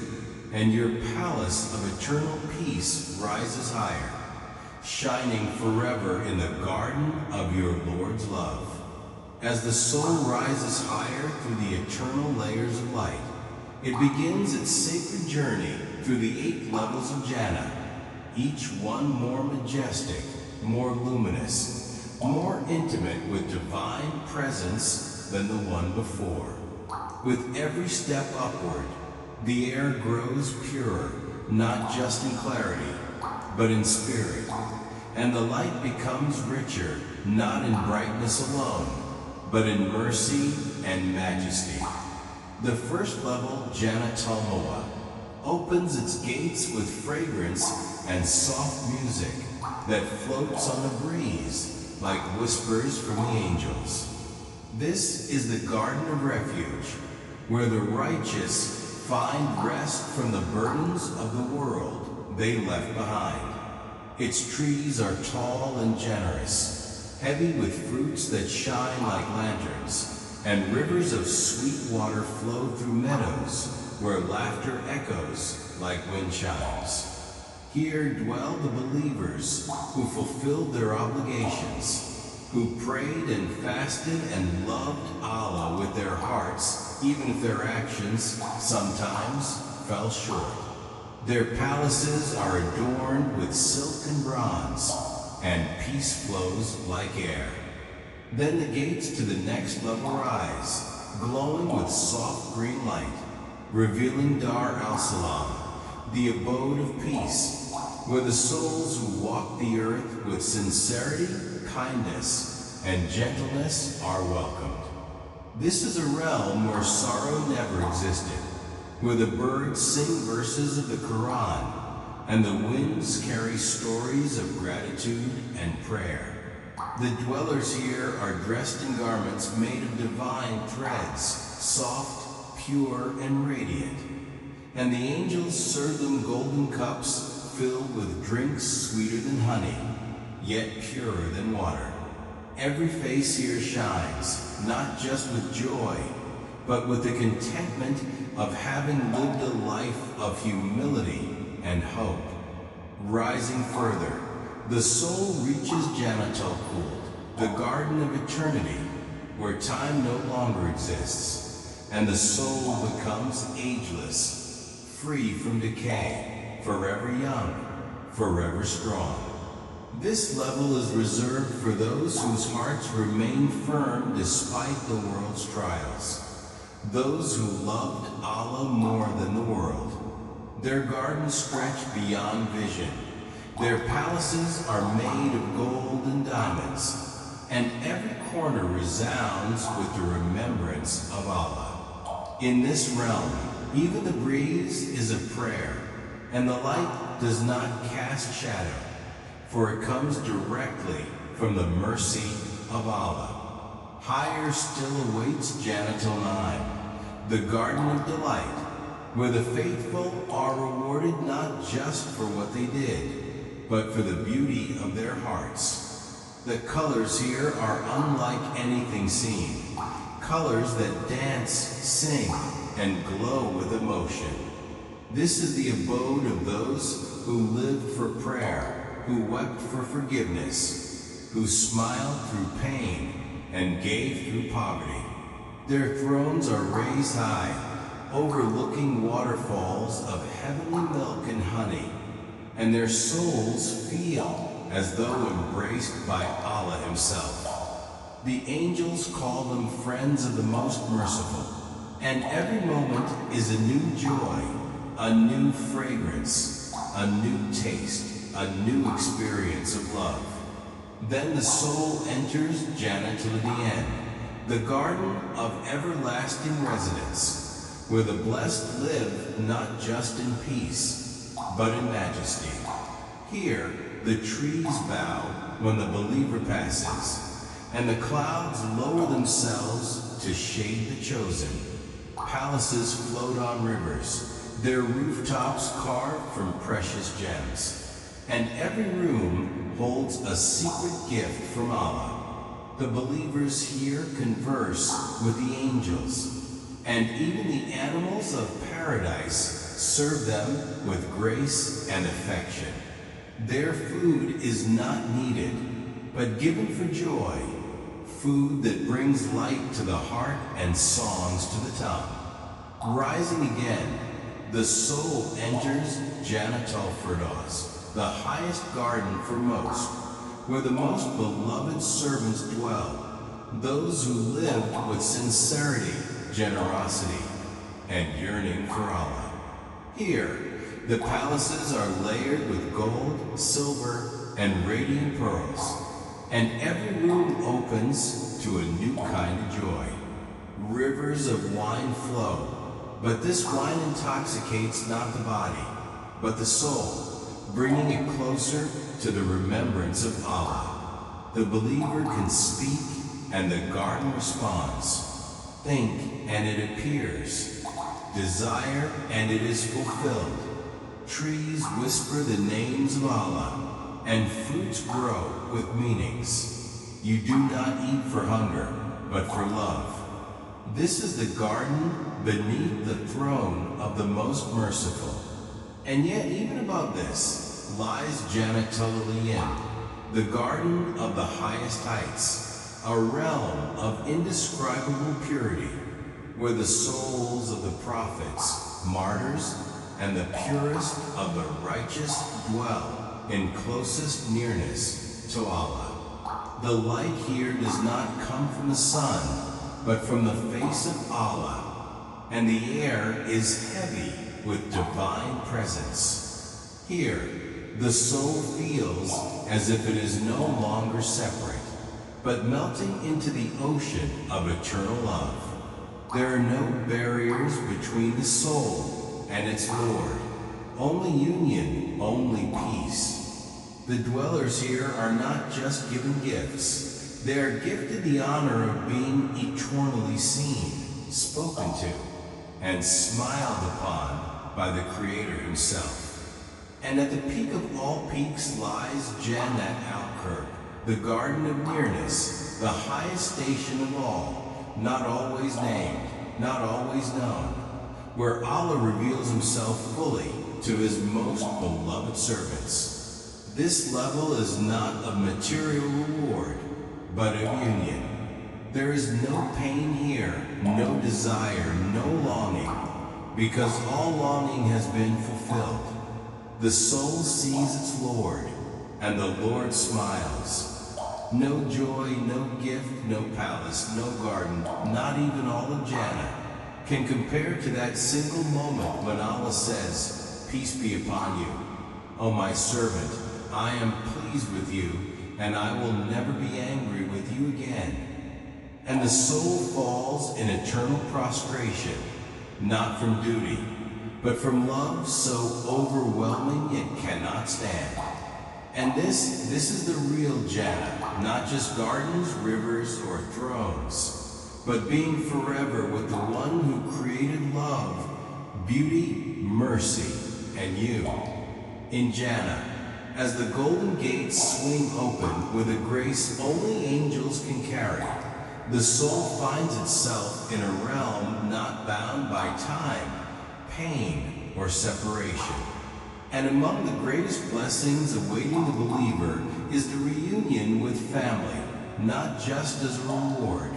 and your palace of eternal peace rises higher, shining forever in the garden of your Lord's love. As the soul rises higher through the eternal layers of light, it begins its sacred journey through the 8 levels of Jannah, each one more majestic, more luminous, more intimate with divine presence than the one before. With every step upward, the air grows purer, not just in clarity, but in spirit, and the light becomes richer, not in brightness alone, but in mercy and majesty. The first level, Jannat al-Mawa, opens its gates with fragrance and soft music that floats on a breeze like whispers from the angels. This is the garden of refuge, where the righteous find rest from the burdens of the world they left behind. Its trees are tall and generous, heavy with fruits that shine like lanterns, and rivers of sweet water flow through meadows where laughter echoes like wind chimes. Here dwell the believers who fulfilled their obligations, who prayed and fasted and loved Allah with their hearts, even if their actions sometimes fell short. Their palaces are adorned with silk and bronze, and peace flows like air. Then the gates to the next level rise, glowing with soft green light, revealing Dar al-Salam, the abode of peace, where the souls who walk the earth with sincerity, kindness, and gentleness are welcomed. This is a realm where sorrow never existed, where the birds sing verses of the Quran, and the winds carry stories of gratitude and prayer. The dwellers here are dressed in garments made of divine threads, soft, pure, and radiant. And the angels serve them golden cups filled with drinks sweeter than honey, yet purer than water. Every face here shines, not just with joy, but with the contentment of having lived a life of humility and hope. Rising further, the soul reaches Jannat al-Khuld, the garden of eternity, where time no longer exists, and the soul becomes ageless, free from decay, forever young, forever strong. This level is reserved for those whose hearts remain firm despite the world's trials, those who loved Allah more than the world. Their gardens stretch beyond vision. Their palaces are made of gold and diamonds, and every corner resounds with the remembrance of Allah. In this realm, even the breeze is a prayer, and the light does not cast shadow, for it comes directly from the mercy of Allah. Higher still awaits Jannat al-Naim, the garden of delight, where the faithful are rewarded not just for what they did, but for the beauty of their hearts. The colors here are unlike anything seen, colors that dance, sing, and glow with emotion. This is the abode of those who lived for prayer, who wept for forgiveness, who smiled through pain and gave through poverty. Their thrones are raised high, overlooking waterfalls of heavenly milk and honey, and their souls feel as though embraced by Allah Himself. The angels call them friends of the Most Merciful, and every moment is a new joy, a new fragrance, a new taste, a new experience of love. Then the soul enters Jannah to the end, the garden of everlasting residence, where the blessed live not just in peace, but in majesty. Here, the trees bow when the believer passes, and the clouds lower themselves to shade the chosen. Palaces float on rivers, their rooftops carved from precious gems, and every room holds a secret gift from Allah. The believers here converse with the angels, and even the animals of paradise serve them with grace and affection. Their food is not needed, but given for joy, food that brings light to the heart and songs to the tongue. Rising again, the soul enters Jannat al-Firdaus, the highest garden for most, where the most beloved servants dwell, those who lived with sincerity, generosity, and yearning for Allah. Here, the palaces are layered with gold, silver, and radiant pearls, and every room opens to a new kind of joy. Rivers of wine flow, but this wine intoxicates not the body, but the soul, bringing it closer to the remembrance of Allah. The believer can speak, and the garden responds. Think, and it appears. Desire, and it is fulfilled. Trees whisper the names of Allah, and fruits grow with meanings. You do not eat for hunger, but for love. This is the garden beneath the throne of the Most Merciful. And yet, even above this, lies Jannat al-Liyan, the garden of the highest heights, a realm of indescribable purity, where the souls of the prophets, martyrs, and the purest of the righteous dwell in closest nearness to Allah. The light here does not come from the sun, but from the face of Allah, and the air is heavy with divine presence. Here, the soul feels as if it is no longer separate, but melting into the ocean of eternal love. There are no barriers between the soul and its Lord. Only union, only peace. The dwellers here are not just given gifts. They are gifted the honor of being eternally seen, spoken to, and smiled upon by the Creator Himself. And at the peak of all peaks lies Jannat al-Qurb, the garden of nearness, the highest station of all, not always named, not always known, where Allah reveals Himself fully to His most beloved servants. This level is not of material reward, but of union. There is no pain here, no desire, no longing, because all longing has been fulfilled. The soul sees its Lord, and the Lord smiles. No joy, no gift, no palace, no garden, not even all of Jannah, can compare to that single moment when Allah says, "Peace be upon you. O my servant, I am pleased with you, and I will never be angry with you again." And the soul falls in eternal prostration, not from duty, but from love so overwhelming it cannot stand. And this is the real Jannah, not just gardens, rivers, or thrones, but being forever with the one who created love, beauty, mercy, and you. In Jannah, as the golden gates swing open with a grace only angels can carry, the soul finds itself in a realm not bound by time, pain, or separation. And among the greatest blessings awaiting the believer is the reunion with family, not just as a reward,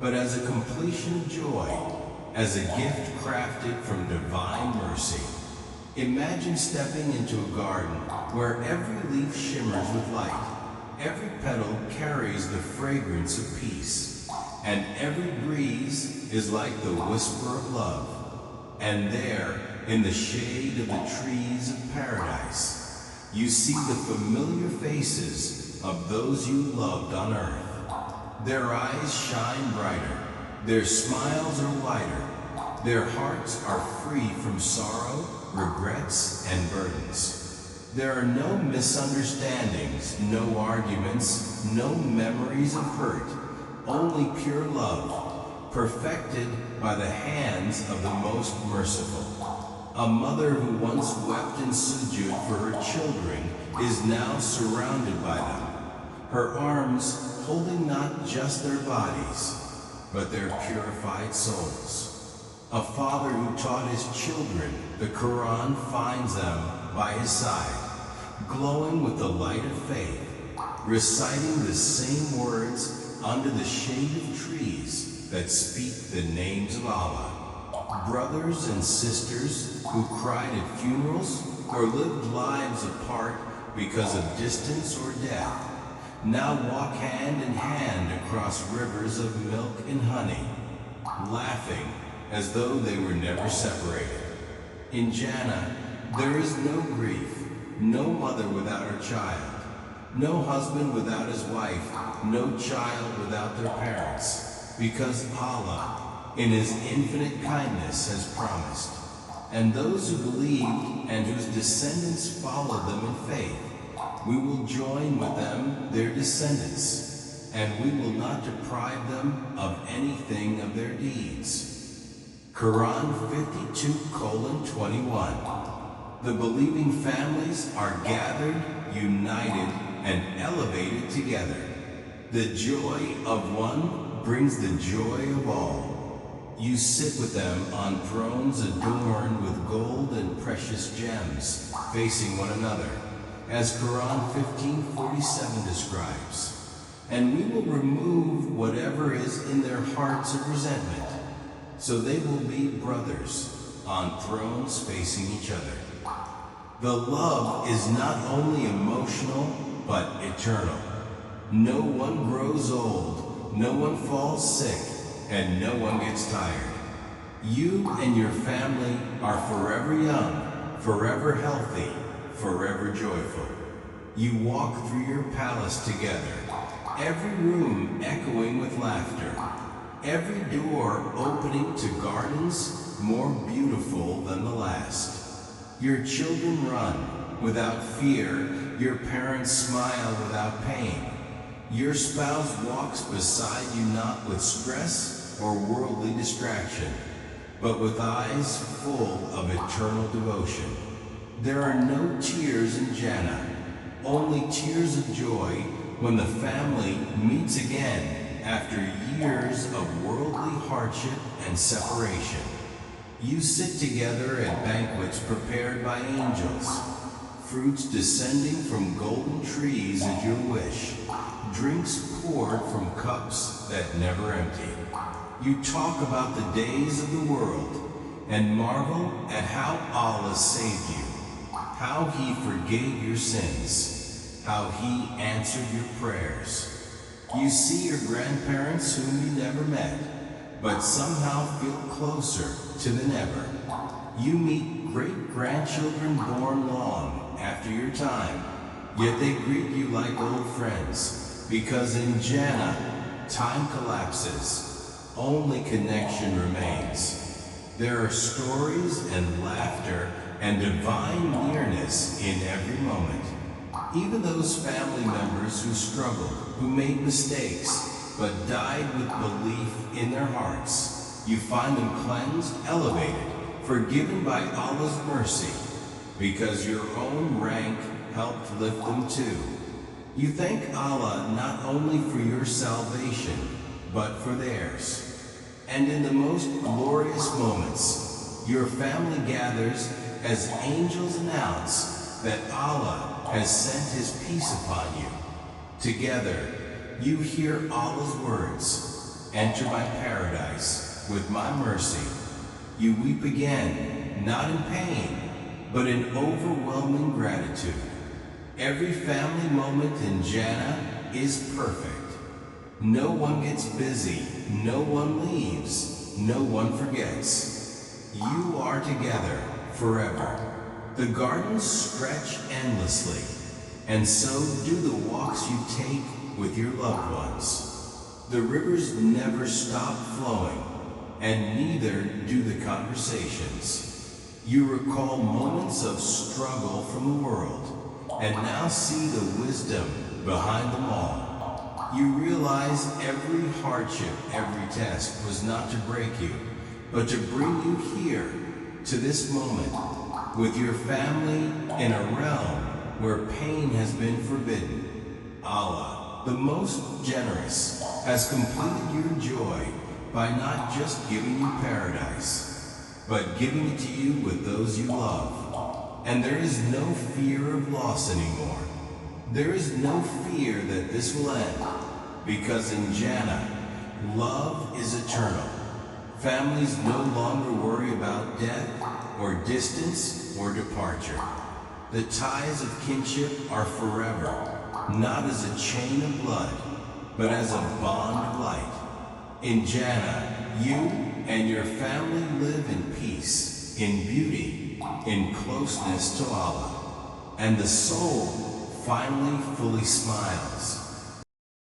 but as a completion of joy, as a gift crafted from divine mercy. Imagine stepping into a garden where every leaf shimmers with light, every petal carries the fragrance of peace, and every breeze is like the whisper of love. And there, in the shade of the trees of paradise, you see the familiar faces of those you loved on earth. Their eyes shine brighter, their smiles are lighter, their hearts are free from sorrow, regrets, and burdens. There are no misunderstandings, no arguments, no memories of hurt, only pure love, perfected by the hands of the most merciful. A mother who once wept in sujud for her children is now surrounded by them, her arms holding not just their bodies, but their purified souls. A father who taught his children the Quran finds them by his side, glowing with the light of faith, reciting the same words under the shade of trees that speak the names of Allah. Brothers and sisters who cried at funerals or lived lives apart because of distance or death now walk hand in hand across rivers of milk and honey, laughing as though they were never separated. In Jannah, there is no grief, no mother without her child, no husband without his wife, no child without their parents, because Allah, in His infinite kindness, has promised. And those who believed and whose descendants followed them in faith, we will join with them their descendants, and we will not deprive them of anything of their deeds. Quran 52:21. The believing families are gathered, united, and elevated together. The joy of one brings the joy of all. You sit with them on thrones adorned with gold and precious gems, facing one another, as Quran 15:47 describes. And we will remove whatever is in their hearts of resentment, so they will be brothers on thrones facing each other. The love is not only emotional, but eternal. No one grows old, no one falls sick, and no one gets tired. You and your family are forever young, forever healthy, forever joyful. You walk through your palace together, every room echoing with laughter, every door opening to gardens more beautiful than the last. Your children run without fear, your parents smile without pain. Your spouse walks beside you not with stress or worldly distraction, but with eyes full of eternal devotion. There are no tears in Jannah, only tears of joy when the family meets again after years of worldly hardship and separation. You sit together at banquets prepared by angels, fruits descending from golden trees at your wish, drinks poured from cups that never empty. You talk about the days of the world and marvel at how Allah saved you, how He forgave your sins, how He answered your prayers. You see your grandparents whom you never met, but somehow feel closer to than ever. You meet great-grandchildren born long after your time, yet they greet you like old friends, because in Jannah, time collapses, only connection remains. There are stories and laughter and divine nearness in every moment. Even those family members who struggled, who made mistakes, but died with belief in their hearts, you find them cleansed, elevated, forgiven by Allah's mercy, because your own rank helped lift them too. You thank Allah not only for your salvation, but for theirs. And in the most glorious moments, your family gathers as angels announce that Allah has sent His peace upon you. Together, you hear Allah's words, "Enter my paradise with my mercy." You weep again, not in pain, but in overwhelming gratitude. Every family moment in Jannah is perfect. No one gets busy, no one leaves, no one forgets. You are together forever. The gardens stretch endlessly, and so do the walks you take with your loved ones. The rivers never stop flowing, and neither do the conversations. You recall moments of struggle from the world, and now see the wisdom behind them all. You realize every hardship, every test was not to break you, but to bring you here, to this moment, with your family in a realm where pain has been forbidden. Allah, the most generous, has completed your joy by not just giving you paradise, but giving it to you with those you love. And there is no fear of loss anymore. There is no fear that this will end, because in Jannah, love is eternal. Families no longer worry about death or distance or departure. The ties of kinship are forever, not as a chain of blood, but as a bond of light. In Jannah, you and your family live in peace, in beauty, in closeness to Allah, and the soul finally fully smiles.